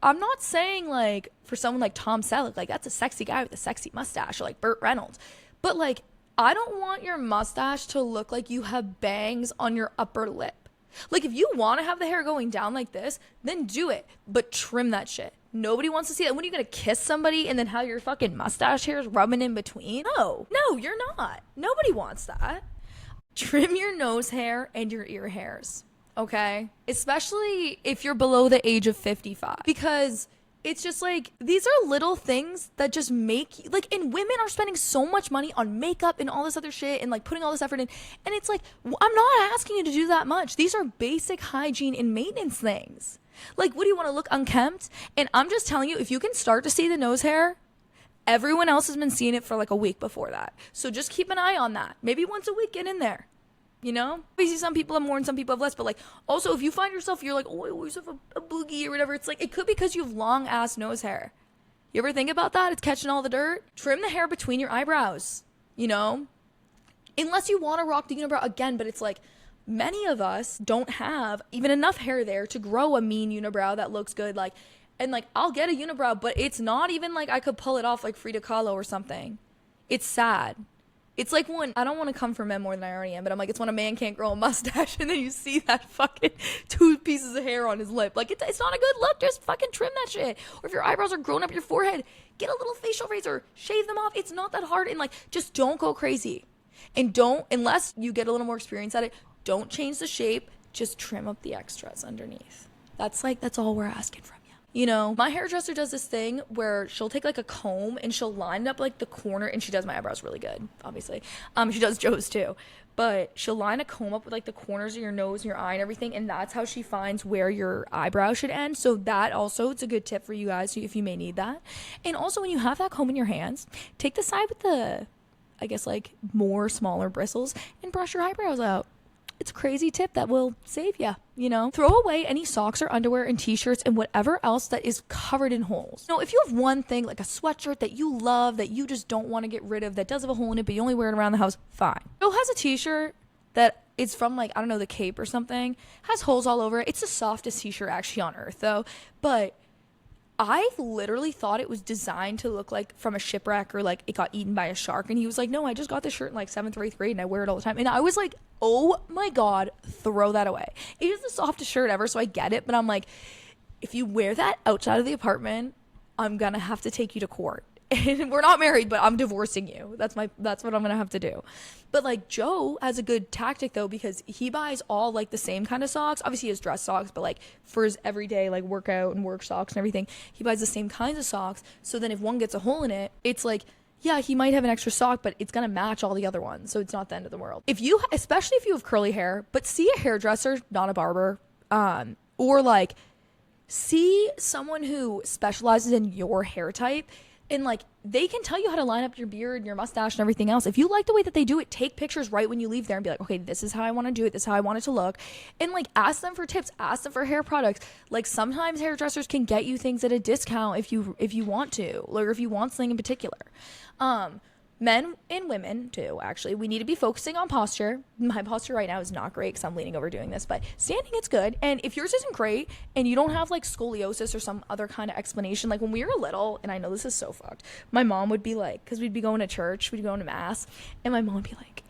I'm not saying like for someone like Tom Selleck, like that's a sexy guy with a sexy mustache, or like Burt Reynolds. But like, I don't want your mustache to look like you have bangs on your upper lip. Like, if you want to have the hair going down like this, then do it, but trim that shit. Nobody wants to see that. When are you going to kiss somebody and then how your fucking mustache hair is rubbing in between? No, you're not. Nobody wants that. Trim your nose hair and your ear hairs. Okay? Especially if you're below the age of 55. Because it's just like, these are little things that just make, like, and women are spending so much money on makeup and all this other shit and like putting all this effort in. And it's like, I'm not asking you to do that much. These are basic hygiene and maintenance things. Like, what do you want to look unkempt? And I'm just telling you, if you can start to see the nose hair, everyone else has been seeing it for like a week before that. So just keep an eye on that. Maybe once a week, get in there. You know, obviously some people have more and some people have less, but like, also if you find yourself, you're like, oh, I always have a boogie or whatever, it's like, it could be because you have long ass nose hair. You ever think about that? It's catching all the dirt. Trim the hair between your eyebrows, you know, unless you want to rock the unibrow again, but it's like, many of us don't have even enough hair there to grow a mean unibrow that looks good. Like, and like, I'll get a unibrow, but it's not even like I could pull it off like Frida Kahlo or something. It's sad. It's like when, I don't want to come for men more than I already am, but I'm like, it's when a man can't grow a mustache and then you see that fucking 2 pieces of hair on his lip. Like, it's not a good look. Just fucking trim that shit. Or if your eyebrows are growing up your forehead, get a little facial razor, shave them off. It's not that hard. And like, just don't go crazy. And don't, unless you get a little more experience at it, don't change the shape. Just trim up the extras underneath. That's all we're asking from you. You know, my hairdresser does this thing where she'll take like a comb and she'll line up like the corner, and she does my eyebrows really good, obviously. She does Joe's too. But she'll line a comb up with like the corners of your nose and your eye and everything, and that's how she finds where your eyebrow should end. So that also, it's a good tip for you guys if you may need that. And also, when you have that comb in your hands, take the side with the, I guess, like more smaller bristles and brush your eyebrows out. It's a crazy tip that will save you, you know? Throw away any socks or underwear and t-shirts and whatever else that is covered in holes. You know, if you have one thing, like a sweatshirt that you love, that you just don't want to get rid of, that does have a hole in it, but you only wear it around the house, fine. Joe has a t-shirt that is from like, I don't know, the Cape or something, has holes all over it. It's the softest t-shirt actually on earth though, but I literally thought it was designed to look like from a shipwreck or like it got eaten by a shark. And he was like, no, I just got this shirt in like 7th or 8th grade and I wear it all the time. And I was like, oh my God, throw that away. It is the softest shirt ever, so I get it. But I'm like, if you wear that outside of the apartment, I'm gonna have to take you to court. And we're not married, but I'm divorcing you. That's what I'm gonna have to do. But like, Joe has a good tactic though, because he buys all like the same kind of socks. Obviously he has dress socks, but like for his everyday like workout and work socks and everything, he buys the same kinds of socks. So then if one gets a hole in it, it's like, yeah, he might have an extra sock, but it's gonna match all the other ones, so it's not the end of the world. Especially if you have curly hair, but see a hairdresser, not a barber, or like see someone who specializes in your hair type. And like, they can tell you how to line up your beard and your mustache and everything else. If you like the way that they do it, take pictures right when you leave there and be like, okay, this is how I want to do it. This is how I want it to look. And like, ask them for tips, ask them for hair products. Like, sometimes hairdressers can get you things at a discount if you want to, or if you want something in particular. Men and women too, actually. We need to be focusing on posture. My posture right now is not great because I'm leaning over doing this, but standing, it's good. And if yours isn't great and you don't have like scoliosis or some other kind of explanation, like when we were little, and I know this is so fucked, my mom would be like, because we'd be going to church, we'd go to mass, and my mom would be like,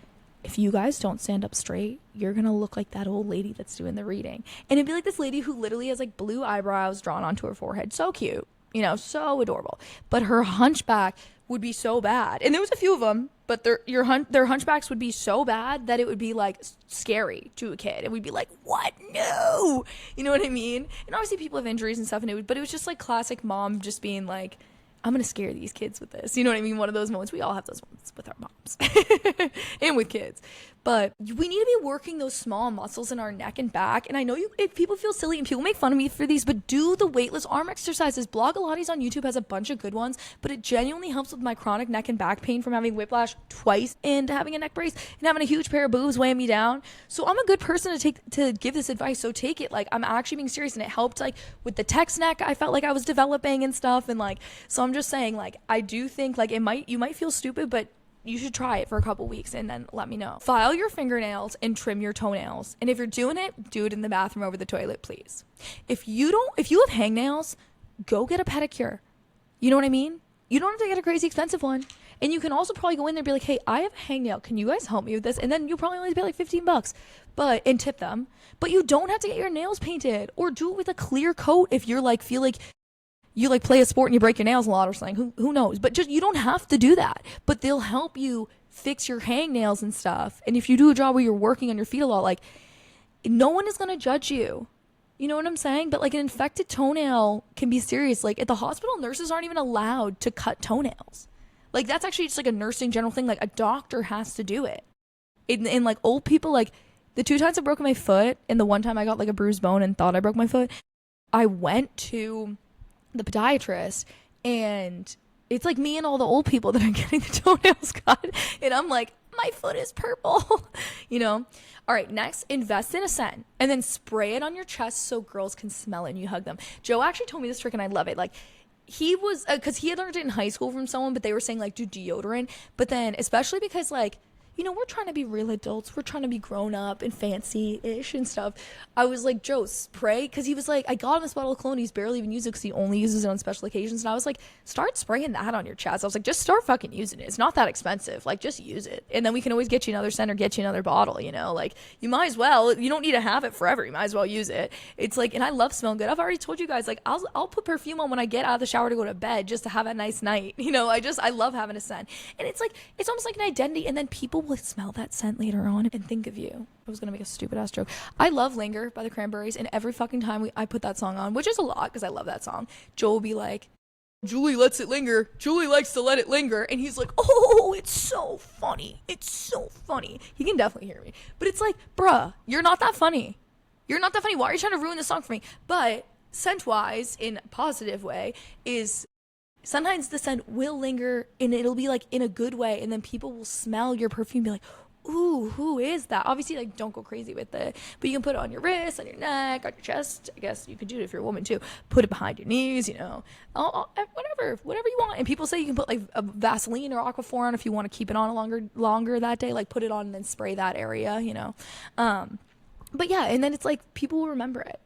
if you guys don't stand up straight, you're gonna look like that old lady that's doing the reading. And it'd be like this lady who literally has like blue eyebrows drawn onto her forehead. So cute, you know, so adorable. But her hunchback would be so bad, and there was a few of them, but their hunchbacks would be so bad that it would be like scary to a kid, and we'd be like, what? No, you know what I mean? And obviously people have injuries and stuff, and but it was just like classic mom just being like, I'm gonna scare these kids with this, you know what I mean? One of those moments. We all have those moments with our moms and with kids, but we need to be working those small muscles in our neck and back. And I know if people feel silly and people make fun of me for these, but do the weightless arm exercises. Blogilates on YouTube has a bunch of good ones, but it genuinely helps with my chronic neck and back pain from having whiplash twice and having a neck brace and having a huge pair of boobs weighing me down. So I'm a good person to give this advice, so take it. Like, I'm actually being serious, and it helped like with the text neck I felt like I was developing and stuff. And like, so I'm just saying, like, I do think like you might feel stupid, but you should try it for a couple weeks and then let me know. File your fingernails and trim your toenails. And if you're doing it, do it in the bathroom over the toilet, please. If you have hangnails, go get a pedicure. You know what I mean? You don't have to get a crazy expensive one. And you can also probably go in there and be like, hey, I have a hangnail. Can you guys help me with this? And then you'll probably only pay like $15, and tip them. But you don't have to get your nails painted, or do it with a clear coat if you're like, feel like you like play a sport and you break your nails a lot or something. Who knows? But just, you don't have to do that. But they'll help you fix your hangnails and stuff. And if you do a job where you're working on your feet a lot, like, no one is going to judge you. You know what I'm saying? But like, an infected toenail can be serious. Like, at the hospital, nurses aren't even allowed to cut toenails. Like, that's actually just like a nursing general thing. Like, a doctor has to do it. And like, old people, like, the 2 times I broke my foot and the 1 time I got like a bruised bone and thought I broke my foot, I went to the podiatrist, and it's like me and all the old people that are getting the toenails cut, and I'm like, my foot is purple. You know? All right, next, invest in a scent and then spray it on your chest so girls can smell it and you hug them. Joe actually told me this trick and I love it. Like, he was, because he had learned it in high school from someone, but they were saying like, do deodorant. But then, especially because like, we're trying to be real adults. We're trying to be grown up and fancy-ish and stuff. I was like, Joe, spray. Because he was like, I got him this bottle of cologne. He's barely even used it because he only uses it on special occasions. And I was like, start spraying that on your chest. I was like, just start fucking using it. It's not that expensive. Like, just use it. And then we can always get you another scent or get you another bottle, Like, you might as well. You don't need to have it forever. You might as well use it. It's like, and I love smelling good. I've already told you guys, like, I'll put perfume on when I get out of the shower to go to bed just to have a nice night. I love having a scent. And it's like, it's almost like an identity. And then people will smell that scent later on and think of you. I was gonna make a stupid ass joke. I love Linger by the Cranberries, and every fucking time I put that song on, which is a lot because I love that song, Joel will be like, Julie lets it linger. Julie likes to let it linger. And he's like, oh, it's so funny. It's so funny. He can definitely hear me. But it's like, bruh, you're not that funny. You're not that funny. Why are you trying to ruin the song for me? But scent-wise, in a positive way, is sometimes the scent will linger and it'll be like in a good way, and then people will smell your perfume and be like, ooh, who is that? Obviously, like, don't go crazy with it, but you can put it on your wrist, on your neck, on your chest. I guess you could do it if you're a woman too. Put it behind your knees, whatever you want. And people say you can put like a Vaseline or Aquaphor on if you want to keep it on longer that day. Like, put it on and then spray that area, But yeah, and then it's like people will remember it.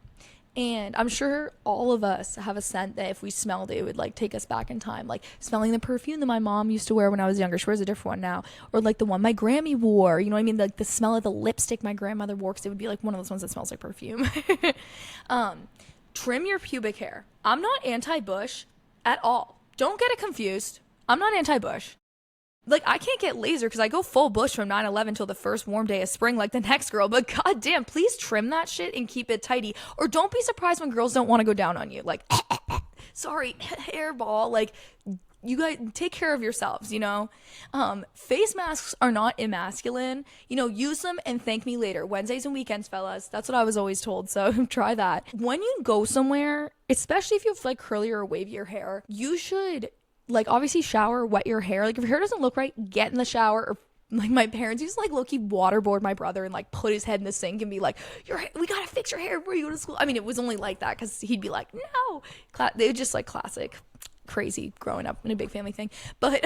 And I'm sure all of us have a scent that if we smelled it, it would like take us back in time. Like smelling the perfume that my mom used to wear when I was younger. She wears a different one now. Or like the one my Grammy wore. You know what I mean? Like the smell of the lipstick my grandmother wore, because it would be like one of those ones that smells like perfume. Trim your pubic hair. I'm not anti-bush at all. Don't get it confused. I'm not anti-bush. Like, I can't get laser because I go full bush from 9/11 till the first warm day of spring like the next girl. But goddamn, please trim that shit and keep it tidy. Or don't be surprised when girls don't want to go down on you. Like, sorry, hairball. Like, you guys take care of yourselves, Face masks are not emasculine. Use them and thank me later. Wednesdays and weekends, fellas. That's what I was always told. So try that. When you go somewhere, especially if you have like curly or wavier hair, you should like obviously shower, wet your hair. Like if your hair doesn't look right, get in the shower. Or like my parents used to like low-key waterboard my brother and like put his head in the sink and be like, we gotta fix your hair before you go to school. I mean, it was only like that because he'd be like, no. They were just like classic crazy growing up in a big family thing. But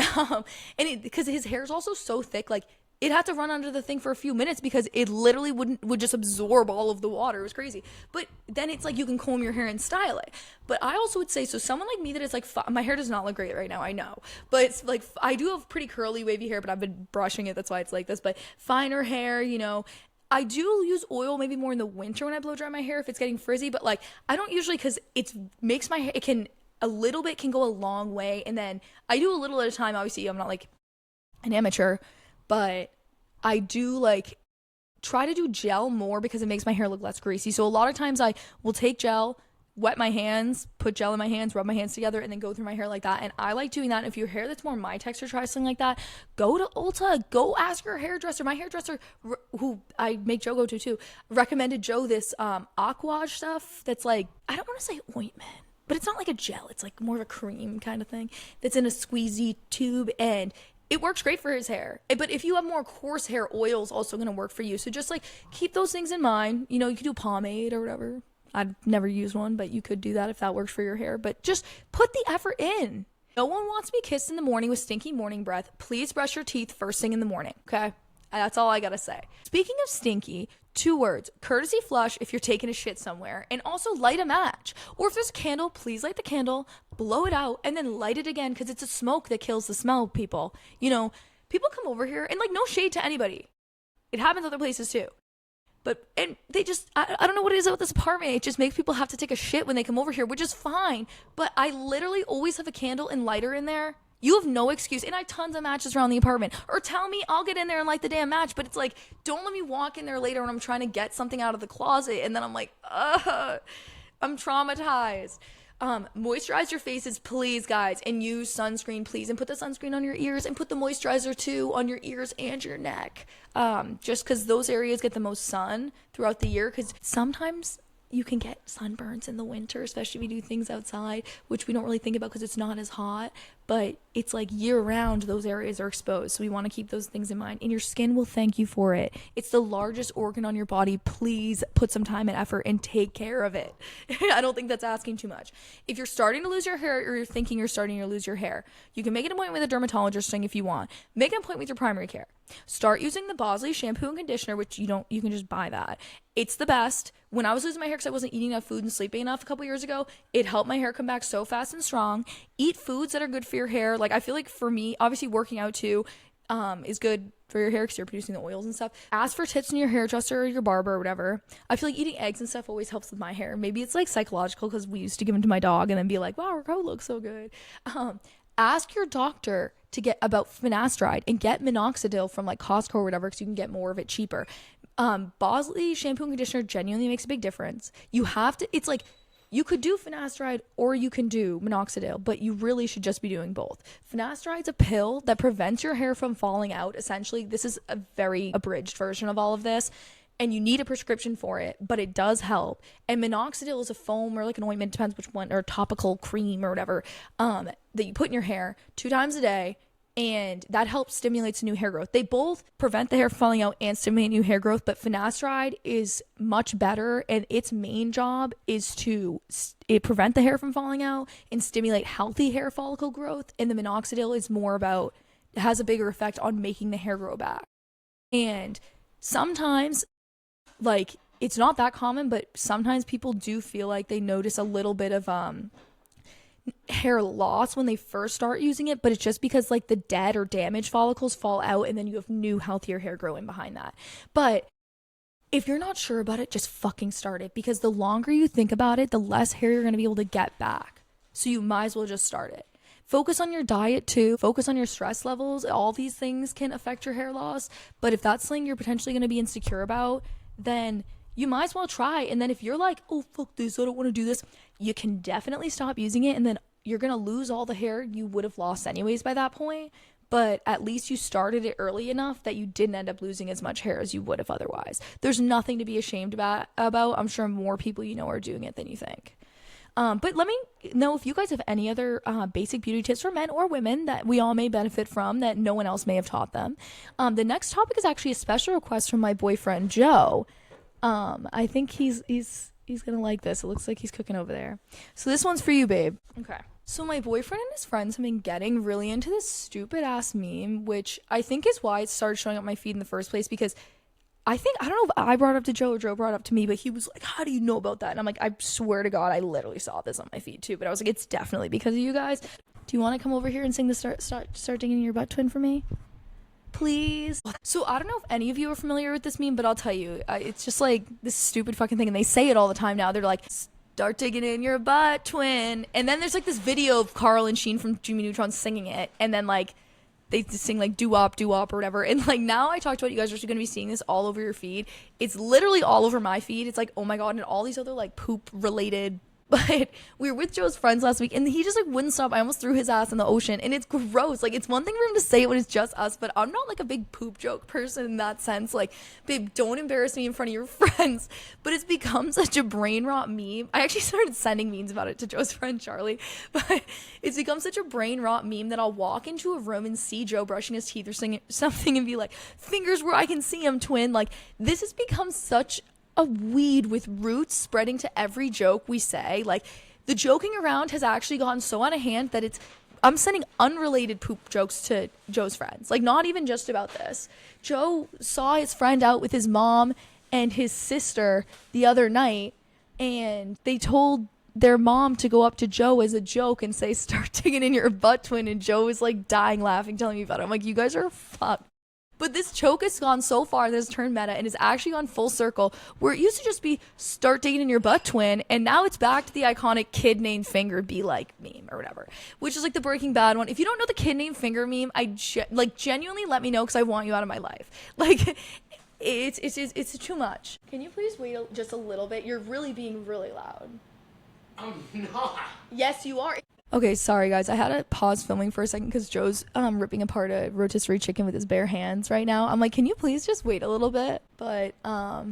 and because his hair is also so thick, like it had to run under the thing for a few minutes because it literally would just absorb all of the water. It was crazy. But then it's like you can comb your hair and style it. But I also would say, so someone like me that is like, my hair does not look great right now, I know. But it's like, I do have pretty curly, wavy hair, but I've been brushing it. That's why it's like this. But finer hair, I do use oil maybe more in the winter when I blow dry my hair if it's getting frizzy. But like, I don't usually, because it makes my hair, a little bit can go a long way. And then I do a little at a time. Obviously, I'm not like an amateur. But I do like try to do gel more because it makes my hair look less greasy. So a lot of times I will take gel, wet my hands, put gel in my hands, rub my hands together, and then go through my hair like that. And I like doing that. And if your hair that's more my texture tries something like that, go to Ulta. Go ask your hairdresser. My hairdresser, who I make Joe go to too, recommended Joe this Aquage stuff that's like, I don't want to say ointment, but it's not like a gel. It's like more of a cream kind of thing that's in a squeezy tube, and it works great for his hair. But if you have more coarse hair, oil's also going to work for you. So just like keep those things in mind. You could do pomade or whatever. I've never used one, but you could do that if that works for your hair. But just put the effort in. No one wants to be kissed in the morning with stinky morning breath. Please brush your teeth first thing in the morning, okay? That's all I gotta say. Speaking of stinky, 2 words: courtesy flush if you're taking a shit somewhere, and also light a match. Or if there's a candle, please light the candle, blow it out, and then light it again, because it's a smoke that kills the smell, people. People come over here, and like, no shade to anybody. It happens other places too. And they just, I don't know what it is about this apartment. It just makes people have to take a shit when they come over here, which is fine. But I literally always have a candle and lighter in there. You have no excuse. And I have tons of matches around the apartment. Or tell me, I'll get in there and light the damn match. But it's like, don't let me walk in there later when I'm trying to get something out of the closet. And then I'm like, I'm traumatized. Moisturize your faces, please, guys. And use sunscreen, please. And put the sunscreen on your ears. And put the moisturizer, too, on your ears and your neck. Just because those areas get the most sun throughout the year. Because sometimes you can get sunburns in the winter, especially if you do things outside, which we don't really think about because it's not as hot, but it's like year round those areas are exposed. So we want to keep those things in mind, and your skin will thank you for it. It's the largest organ on your body. Please put some time and effort and take care of it. I don't think that's asking too much. If you're starting to lose your hair, or you're thinking you're starting to lose your hair, you can make an appointment with a dermatologist if you want. Make an appointment with your primary care. Start using the Bosley shampoo and conditioner, which you can just buy that. It's the best. When I was losing my hair because I wasn't eating enough food and sleeping enough a couple years ago, it helped my hair come back so fast and strong. Eat foods that are good for your hair. Like, I feel like for me, obviously working out too is good for your hair because you're producing the oils and stuff. Ask for tips from your hairdresser or your barber or whatever. I feel like eating eggs and stuff always helps with my hair. Maybe it's like psychological because we used to give them to my dog and then be like, wow, our coat looks so good. Ask your doctor to get about finasteride and get minoxidil from like Costco or whatever because you can get more of it cheaper. Bosley shampoo and conditioner genuinely makes a big difference. You have to, it's like, you could do finasteride or you can do minoxidil, but you really should just be doing both. Finasteride's a pill that prevents your hair from falling out. Essentially, this is a very abridged version of all of this, and you need a prescription for it, but it does help. And minoxidil is a foam or like an ointment, depends which one, or topical cream or whatever, that you put in your hair 2 times a day, and that helps stimulate new hair growth. They both prevent the hair falling out and stimulate new hair growth, but finasteride is much better, and its main job is to prevent the hair from falling out and stimulate healthy hair follicle growth, and the minoxidil is more about, it has a bigger effect on making the hair grow back. And sometimes, like, it's not that common, but sometimes people do feel like they notice a little bit of hair loss when they first start using it, but it's just because like the dead or damaged follicles fall out and then you have new healthier hair growing behind that. But if you're not sure about it, just fucking start it, because the longer you think about it, the less hair you're going to be able to get back. So you might as well just start it. Focus on your diet too. Focus on your stress levels. All these things can affect your hair loss, but if that's something you're potentially going to be insecure about, then you might as well try. And then if you're like, oh, fuck this, I don't want to do this, you can definitely stop using it, and then you're going to lose all the hair you would have lost anyways by that point. But at least you started it early enough that you didn't end up losing as much hair as you would have otherwise. There's nothing to be ashamed about. I'm sure more people you know are doing it than you think. But let me know if you guys have any other basic beauty tips for men or women that we all may benefit from that no one else may have taught them. The next topic is actually a special request from my boyfriend, Joe. I think he's gonna like this. It looks like he's cooking over there. So this one's for you, babe. Okay. So my boyfriend and his friends have been getting really into this stupid ass meme, which I think is why it started showing up my feed in the first place, because I don't know if I brought it up to Joe or Joe brought it up to me, but he was like, how do you know about that? And I'm like, I swear to God, I literally saw this on my feed too. But I was like, it's definitely because of you guys. Do you want to come over here and sing the start digging in your butt twin for me? Please. So I don't know if any of you are familiar with this meme, but I'll tell you, it's just like this stupid fucking thing, and they say it all the time now. They're like, start digging in your butt twin, and then there's like this video of Carl and Sheen from Jimmy Neutron singing it, and then like they sing like doo-wop or whatever, and like now I talked about, you guys are going to be seeing this all over your feed. It's literally all over my feed. It's like, oh my God, and all these other like poop related. But we were with Joe's friends last week, and he just like wouldn't stop. I almost threw his ass in the ocean, and it's gross. Like, it's one thing for him to say it when it's just us, but I'm not like a big poop joke person in that sense. Like, babe, don't embarrass me in front of your friends. But it's become such a brain rot meme. I actually started sending memes about it to Joe's friend Charlie, but it's become such a brain rot meme that I'll walk into a room and see Joe brushing his teeth or something and be like, fingers where I can see him, twin. Like, this has become such a weed with roots spreading to every joke we say. Like, the joking around has actually gotten so out of hand that I'm sending unrelated poop jokes to Joe's friends. Like, not even just about this. Joe saw his friend out with his mom and his sister the other night, and they told their mom to go up to Joe as a joke and say, start digging in your butt twin, and Joe was like dying laughing, telling me about it. I'm like, you guys are fucked. But this joke has gone so far that it's turned meta and it's actually gone full circle, where it used to just be start digging in your butt twin, and now it's back to the iconic kid named Finger be like meme or whatever, which is like the Breaking Bad one. If you don't know the kid named Finger meme, genuinely let me know, because I want you out of my life. Like, it's too much. Can you please wait just a little bit? You're really being really loud. I'm not. Yes, you are. Okay, sorry guys. I had to pause filming for a second because Joe's ripping apart a rotisserie chicken with his bare hands right now. I'm like, can you please just wait a little bit? But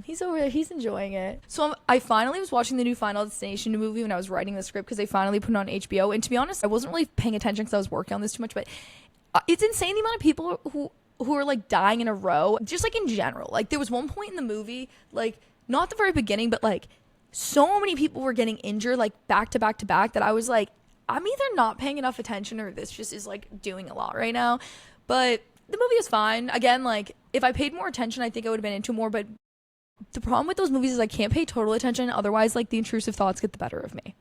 he's over there. He's enjoying it. So I finally was watching the new Final Destination movie when I was writing the script because they finally put it on HBO. And to be honest, I wasn't really paying attention because I was working on this too much. But it's insane the amount of people who are like dying in a row, just like in general. Like there was one point in the movie, like not the very beginning, but like so many people were getting injured like back to back to back that I was like, I'm either not paying enough attention or this just is like doing a lot right now. But the movie is fine. Again, like if I paid more attention, I think I would have been into more. But the problem with those movies is I can't pay total attention. Otherwise, like the intrusive thoughts get the better of me.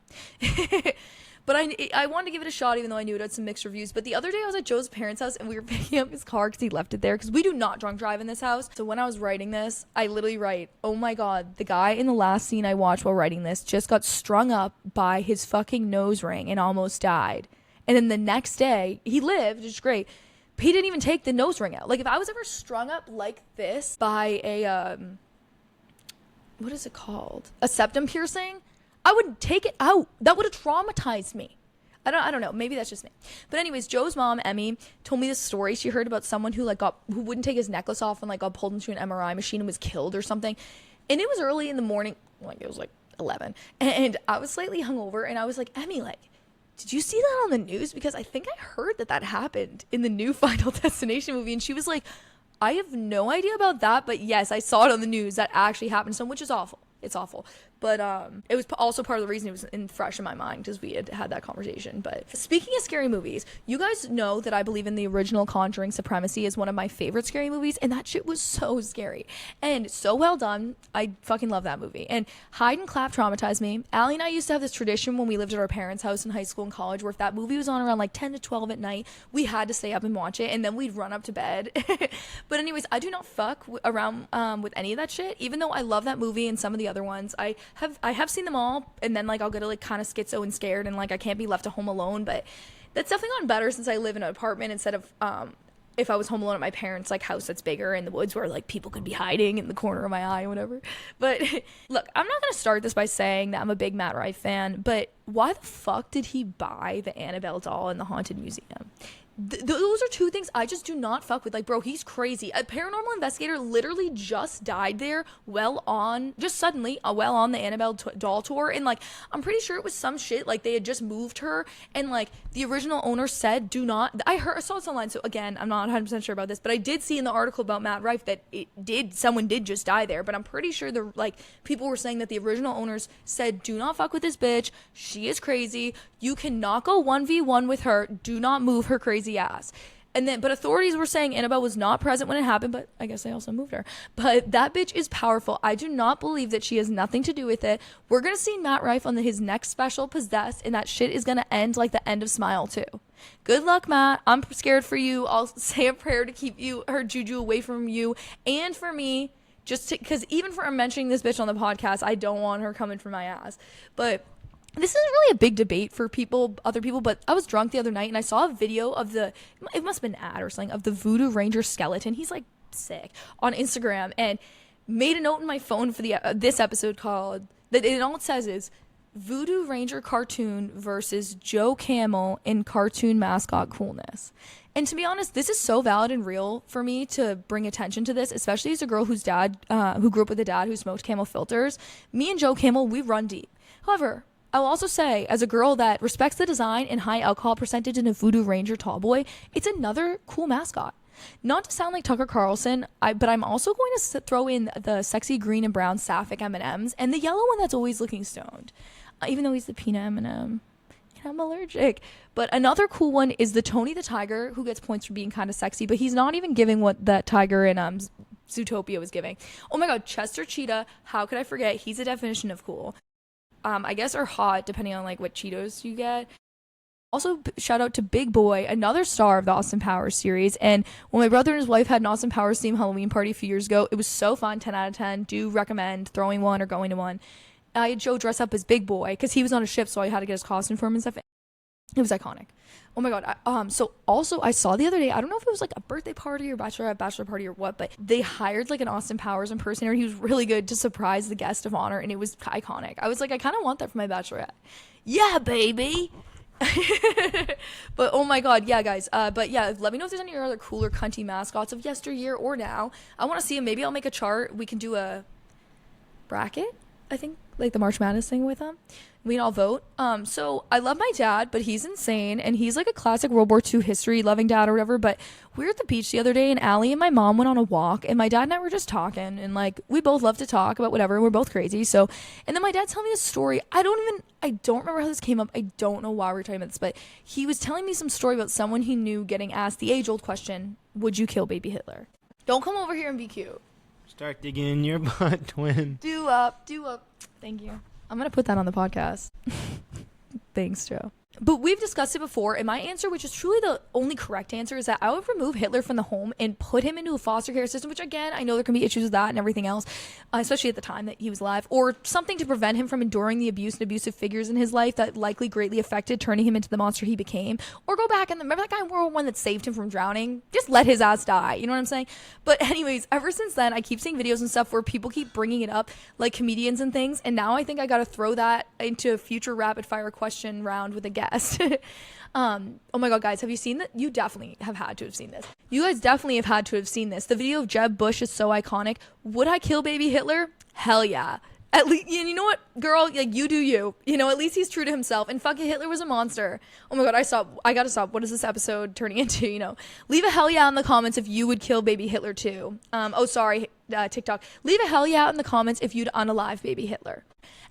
But I wanted to give it a shot even though I knew it had some mixed reviews. But the other day I was at Joe's parents' house and we were picking up his car because he left it there because we do not drunk drive in this house. So when I was writing this, I literally write, oh my God, the guy in the last scene I watched while writing this just got strung up by his fucking nose ring and almost died. And then the next day, he lived, which is great. But he didn't even take the nose ring out. Like if I was ever strung up like this by a, what is it called? A septum piercing, I would take it out. That would have traumatized me. I don't know. Maybe that's just me. But anyways, Joe's mom, Emmy, told me this story. She heard about someone who who wouldn't take his necklace off and like got pulled into an MRI machine and was killed or something. And it was early in the morning. Like it was like 11. And I was slightly hungover and I was like, Emmy, like, did you see that on the news? Because I think I heard that happened in the new Final Destination movie. And she was like, I have no idea about that. But yes, I saw it on the news. That actually happened. So, which is awful. It's awful. But it was also part of the reason it was fresh in my mind because we had that conversation. But speaking of scary movies, you guys know that I believe in the original Conjuring Supremacy is one of my favorite scary movies. And that shit was so scary and so well done. I fucking love that movie. And Hide and Clap traumatized me. Allie and I used to have this tradition when we lived at our parents' house in high school and college where if that movie was on around like 10 to 12 at night, we had to stay up and watch it. And then we'd run up to bed. But anyways, I do not fuck around with any of that shit. Even though I love that movie and some of the other ones, I have seen them all, and then like I'll get like kind of schizo and scared and like I can't be left at home alone. But that's definitely gotten better since I live in an apartment instead of if I was home alone at my parents' like house that's bigger in the woods where like people could be hiding in the corner of my eye or whatever. But look, I'm not gonna start this by saying that I'm a big Matt Rife fan, but why the fuck did he buy the Annabelle doll in the Haunted Museum? Those are two things I just do not fuck with. Like, bro, he's crazy. A paranormal investigator literally just died there just suddenly, well on the Annabelle doll tour. And, like, I'm pretty sure it was some shit. Like, they had just moved her. And, like, the original owner said, do not. I saw it online. So, again, I'm not 100% sure about this. But I did see in the article about Matt Rife that someone did just die there. But I'm pretty sure people were saying that the original owners said, do not fuck with this bitch. She is crazy. You cannot go 1v1 with her. Do not move her crazy ass. But authorities were saying Annabelle was not present when it happened, but I guess they also moved her. But that bitch is powerful. I do not believe that she has nothing to do with it. We're gonna see Matt Rife on his next special, Possessed, and that shit is gonna end like the end of Smile 2. Good luck, Matt. I'm scared for you. I'll say a prayer to keep her juju away from you and for me, because even for mentioning this bitch on the podcast, I don't want her coming for my ass. But this isn't really a big debate for other people, but I was drunk the other night and I saw a video of it must have been an ad or something, of the Voodoo Ranger skeleton. He's like sick on Instagram, and made a note in my phone for this episode called, all it says is Voodoo Ranger cartoon versus Joe Camel in cartoon mascot coolness. And to be honest, this is so valid and real for me to bring attention to this, especially as a girl whose dad, who grew up with a dad who smoked Camel filters. Me and Joe Camel, we run deep. However, I will also say, as a girl that respects the design and high alcohol percentage in a Voodoo Ranger tallboy, it's another cool mascot. Not to sound like Tucker Carlson, but I'm also going to throw in the sexy green and brown sapphic M&Ms and the yellow one that's always looking stoned, even though he's the peanut M&M. And I'm allergic. But another cool one is the Tony the Tiger, who gets points for being kind of sexy, but he's not even giving what that tiger in Zootopia was giving. Oh my God, Chester Cheetah, how could I forget? He's a definition of cool. I guess are hot depending on like what Cheetos you get. Also, shout out to Big Boy, another star of the Austin Powers series. And when my brother and his wife had an Austin Powers themed Halloween party a few years ago, it was so fun. 10 out of 10. Do recommend throwing one or going to one. I had Joe dress up as Big Boy because he was on a ship, so I had to get his costume for him and stuff. It was iconic. Oh my God. So also I saw the other day, I don't know if it was like a birthday party or bachelor party or what, but they hired like an Austin Powers impersonator. He was really good to surprise the guest of honor, and it was iconic. I was like, I kind of want that for my bachelorette. Yeah, baby. But oh my god, yeah, guys. But yeah, let me know if there's any other cooler cunty mascots of yesteryear or now. I want to see them. Maybe I'll make a chart. We can do a bracket, I think, like the March Madness thing with them. We can all vote. So I love my dad, but he's insane, and he's like a classic World War II history loving dad or whatever. But we were at the beach the other day, and Allie and my mom went on a walk, and my dad and I were just talking, and like we both love to talk about whatever. We're both crazy. So, and then my dad told me this story. I don't remember how this came up. I don't know why we're talking about this, but he was telling me some story about someone he knew getting asked the age-old question: would you kill baby Hitler? Don't come over here and be cute. Start digging in your butt, twin. Do up. Thank you. I'm going to put that on the podcast. Thanks, Joe. But we've discussed it before, and my answer, which is truly the only correct answer, is that I would remove Hitler from the home and put him into a foster care system, which again, I know there can be issues with that and everything else, especially at the time that he was alive, or something to prevent him from enduring the abuse and abusive figures in his life that likely greatly affected turning him into the monster he became. Or go back and remember that guy in World War I that saved him from drowning? Just let his ass die. You know what I'm saying? But anyways, ever since then, I keep seeing videos and stuff where people keep bringing it up, like comedians and things, and now I think I gotta throw that into a future rapid fire question round with a guest. Oh my god, guys, have you seen that? You definitely have had to have seen this. You guys definitely have had to have seen this. The video of Jeb Bush is so iconic. Would I kill baby Hitler? Hell yeah. At least, you know what, girl, like, you do you. You know, at least he's true to himself. And fucking Hitler was a monster. Oh my god, I gotta stop. What is this episode turning into, you know? Leave a hell yeah in the comments if you would kill baby Hitler too. TikTok. Leave a hell yeah in the comments if you'd unalive baby Hitler.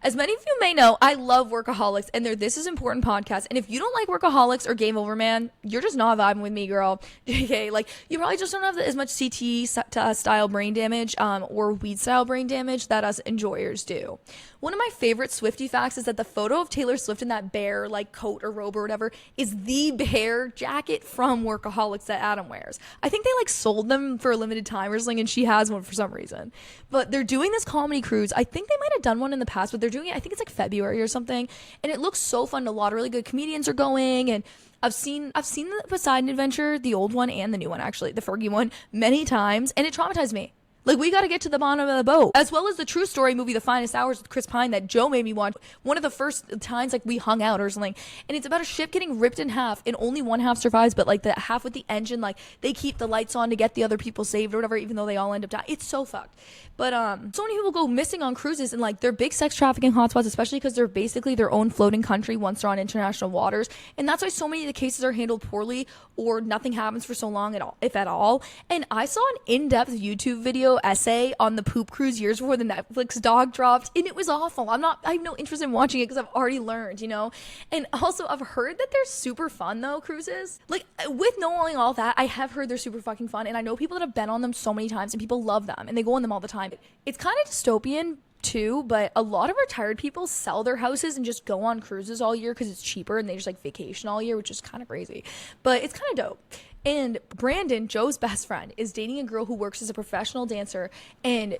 As many of you may know, I love Workaholics, and they're This Is Important podcast. And if you don't like Workaholics or Game Over Man, you're just not vibing with me, girl. Okay, like, you probably just don't have as much CTE style brain damage or weed style brain damage that us enjoyers do. One of my favorite Swiftie facts is that the photo of Taylor Swift in that bear, like, coat or robe or whatever is the bear jacket from Workaholics that Adam wears. I think they, like, sold them for a limited time or something, and she has one for some reason. But they're doing this comedy cruise. I think they might have done one in the past, but they're doing it, I think it's like February or something, and it looks so fun. A lot of really good comedians are going, and I've seen the Poseidon Adventure, the old one and the new one, actually, the Fergie one, many times, and it traumatized me. Like, we got to get to the bottom of the boat. As well as the true story movie, The Finest Hours with Chris Pine, that Joe made me watch. One of the first times, like, we hung out or something. And it's about a ship getting ripped in half, and only one half survives, but, like, the half with the engine, like, they keep the lights on to get the other people saved or whatever, even though they all end up dying. It's so fucked. But so many people go missing on cruises, and, like, they're big sex trafficking hotspots, especially because they're basically their own floating country once they're on international waters. And that's why so many of the cases are handled poorly, or nothing happens for so long at all, if at all. And I saw an in-depth YouTube video essay on the poop cruise years before the Netflix dog dropped, and it was awful. I have no interest in watching it because I've already learned, you know. And also, I've heard that they're super fun though, cruises. Like, with knowing all that, I have heard they're super fucking fun, and I know people that have been on them so many times, and people love them, and they go on them all the time. It's kind of dystopian too, but a lot of retired people sell their houses and just go on cruises all year because it's cheaper, and they just, like, vacation all year, which is kind of crazy, but it's kind of dope. And Brandon, Joe's best friend, is dating a girl who works as a professional dancer, and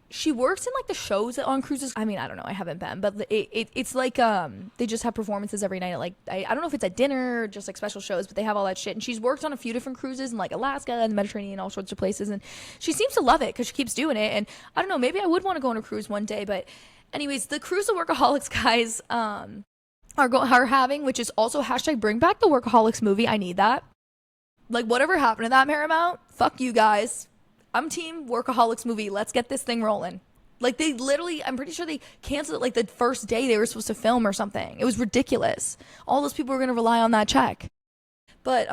she works in, like, the shows on cruises. I mean, I don't know, I haven't been, but it's like they just have performances every night at, like, I don't know if it's at dinner or just, like, special shows, but they have all that shit. And she's worked on a few different cruises in, like, Alaska and the Mediterranean, all sorts of places, and she seems to love it because she keeps doing it. And I don't know, maybe I would want to go on a cruise one day. But anyways, the cruise the Workaholics guys are having, which is also hashtag bring back the Workaholics movie. I need that. Like, whatever happened to that, Paramount? Fuck you guys. I'm team Workaholics movie. Let's get this thing rolling. Like, they literally, I'm pretty sure they canceled it, like, the first day they were supposed to film or something. It was ridiculous. All those people were going to rely on that check. But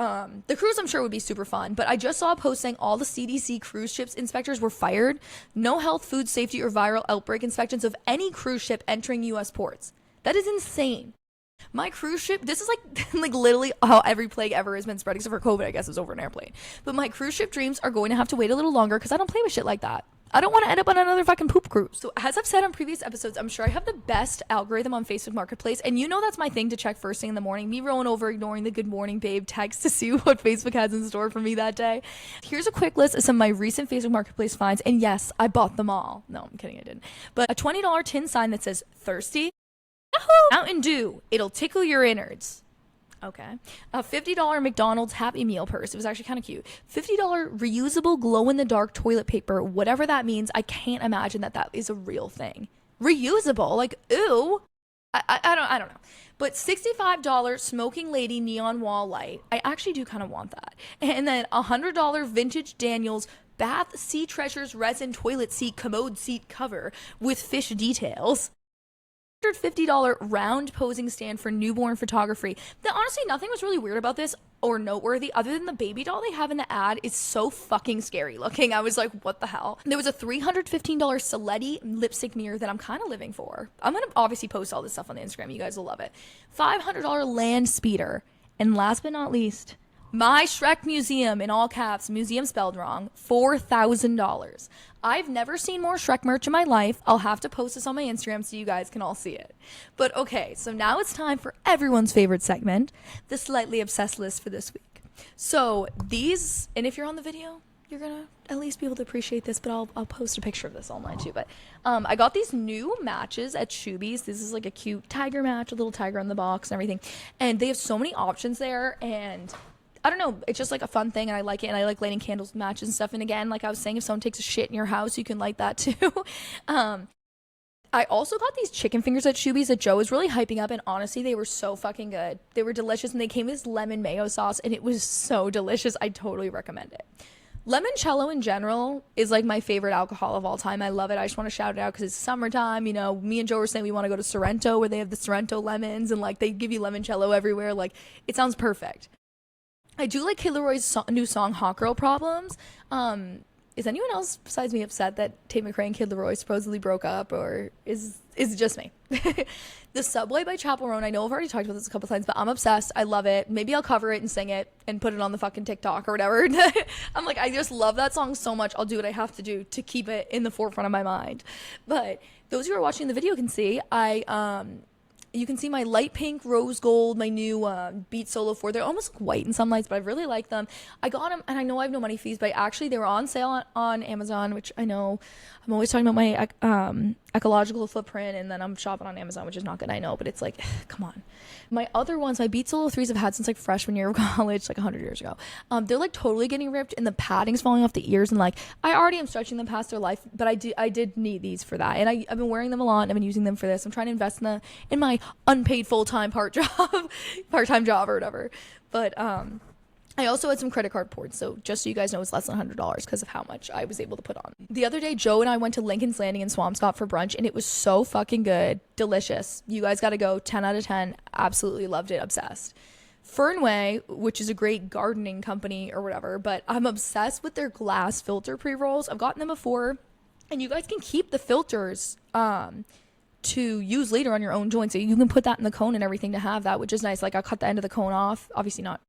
the cruise, I'm sure, would be super fun. But I just saw a post saying all the CDC cruise ships inspectors were fired. No health, food safety, or viral outbreak inspections of any cruise ship entering U.S. ports. That is insane. My cruise ship, this is like literally how every plague ever has been spread, except for COVID, I guess, is over an airplane. But my cruise ship dreams are going to have to wait a little longer because I don't play with shit like that. I don't want to end up on another fucking poop cruise. So as I've said on previous episodes, I'm sure I have the best algorithm on Facebook Marketplace. And you know that's my thing to check first thing in the morning. Me rolling over, ignoring the good morning babe text to see what Facebook has in store for me that day. Here's a quick list of some of my recent Facebook Marketplace finds. And yes, I bought them all. No, I'm kidding, I didn't. But a $20 tin sign that says thirsty. Mountain Dew, it'll tickle your innards. Okay. A $50 McDonald's Happy Meal purse. It was actually kind of cute. $50 reusable glow-in-the-dark toilet paper. Whatever that means, I can't imagine that is a real thing. Reusable? Like, ew. I don't know. But $65 smoking lady neon wall light. I actually do kind of want that. And then $100 vintage Daniels bath sea treasures resin toilet seat commode seat cover with fish details. $150 round posing stand for newborn photography. Now, honestly, nothing was really weird about this or noteworthy other than the baby doll they have in the ad is so fucking scary looking. I was like, what the hell? There was a $315 Saletti lipstick mirror that I'm kind of living for. I'm gonna obviously post all this stuff on the Instagram. You guys will love it. $500 land speeder. And last but not least, my Shrek Museum, in all caps, museum spelled wrong, $4,000. I've never seen more Shrek merch in my life. I'll have to post this on my Instagram so you guys can all see it. But okay, so now it's time for everyone's favorite segment, the Slightly Obsessed list for this week. So these, and if you're on the video, you're gonna at least be able to appreciate this, but I'll post a picture of this online too. But I got these new matches at Shoebies. This is like a cute tiger match, a little tiger in the box and everything. And they have so many options there, and I don't know, it's just like a fun thing, and I like it, and I like lighting candles, matches and stuff. And again, like I was saying, if someone takes a shit in your house, you can light that too. I also got these chicken fingers at Shoebies that Joe was really hyping up, and honestly, they were so fucking good. They were delicious, and they came with this lemon mayo sauce, and it was so delicious. I totally recommend it. Limoncello in general is like my favorite alcohol of all time. I love it. I just want to shout it out because it's summertime. You know, me and Joe were saying we want to go to Sorrento where they have the Sorrento lemons, and like they give you limoncello everywhere. Like, it sounds perfect. I do like Kid Leroy's new song, Hot Girl Problems. Is anyone else besides me upset that Tate McRae and Kid Leroy supposedly broke up, or is it just me? The Subway by Chappell Roan, I know I've already talked about this a couple times, but I'm obsessed. I love it. Maybe I'll cover it and sing it and put it on the fucking TikTok or whatever. I'm like, I just love that song so much. I'll do what I have to do to keep it in the forefront of my mind. But those who are watching the video can see, you can see my light pink, rose gold, my new Beat Solo 4. They're almost like white in some lights, but I really like them. I got them, and I know I have no money fees, but actually they were on sale on Amazon, which I know I'm always talking about my ecological footprint, and then I'm shopping on Amazon, which is not good, I know, but it's like, come on. My other ones, my Beat Solo 3s I've had since like freshman year of college, like 100 years ago. They're like totally getting ripped, and the padding's falling off the ears, and like I already am stretching them past their life, but I did need these for that, and I've been wearing them a lot, and I've been using them for this. I'm trying to invest in my unpaid full-time part-time job or whatever. But I also had some credit card points, so just so you guys know, it's less than $100 because of how much I was able to put on. The other day, Joe and I went to Lincoln's Landing in Swampscott for brunch, and it was so fucking good. Delicious. You guys got to go. 10 out of 10. Absolutely loved it. Obsessed. Fernway, which is a great gardening company or whatever, but I'm obsessed with their glass filter pre-rolls. I've gotten them before, and you guys can keep the filters to use later on your own joints. So you can put that in the cone and everything to have that, which is nice. Like, I cut the end of the cone off. Obviously not.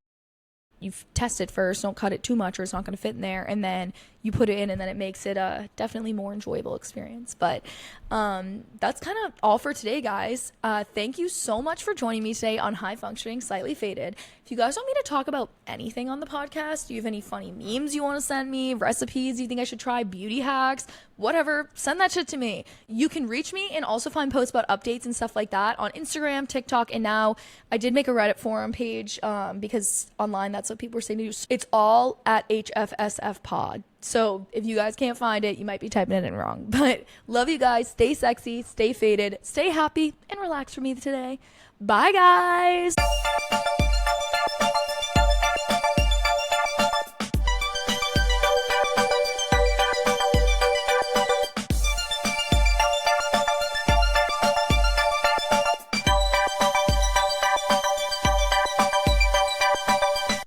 You've tested first, don't cut it too much or it's not going to fit in there, and then you put it in, and then it makes it a definitely more enjoyable experience. But that's kind of all for today, guys. Thank you so much for joining me today on High Functioning Slightly Faded. If you guys want me to talk about anything on the podcast, do you have any funny memes you want to send me, recipes you think I should try, beauty hacks, whatever, send that shit to me. You can reach me and also find posts about updates and stuff like that on Instagram, TikTok, and now I did make a Reddit forum page because online that's what people were saying to do. It's all at HFSF pod. So if you guys can't find it, you might be typing it in wrong. But love you guys. Stay sexy, stay faded, stay happy, and relax for me today. Bye, guys.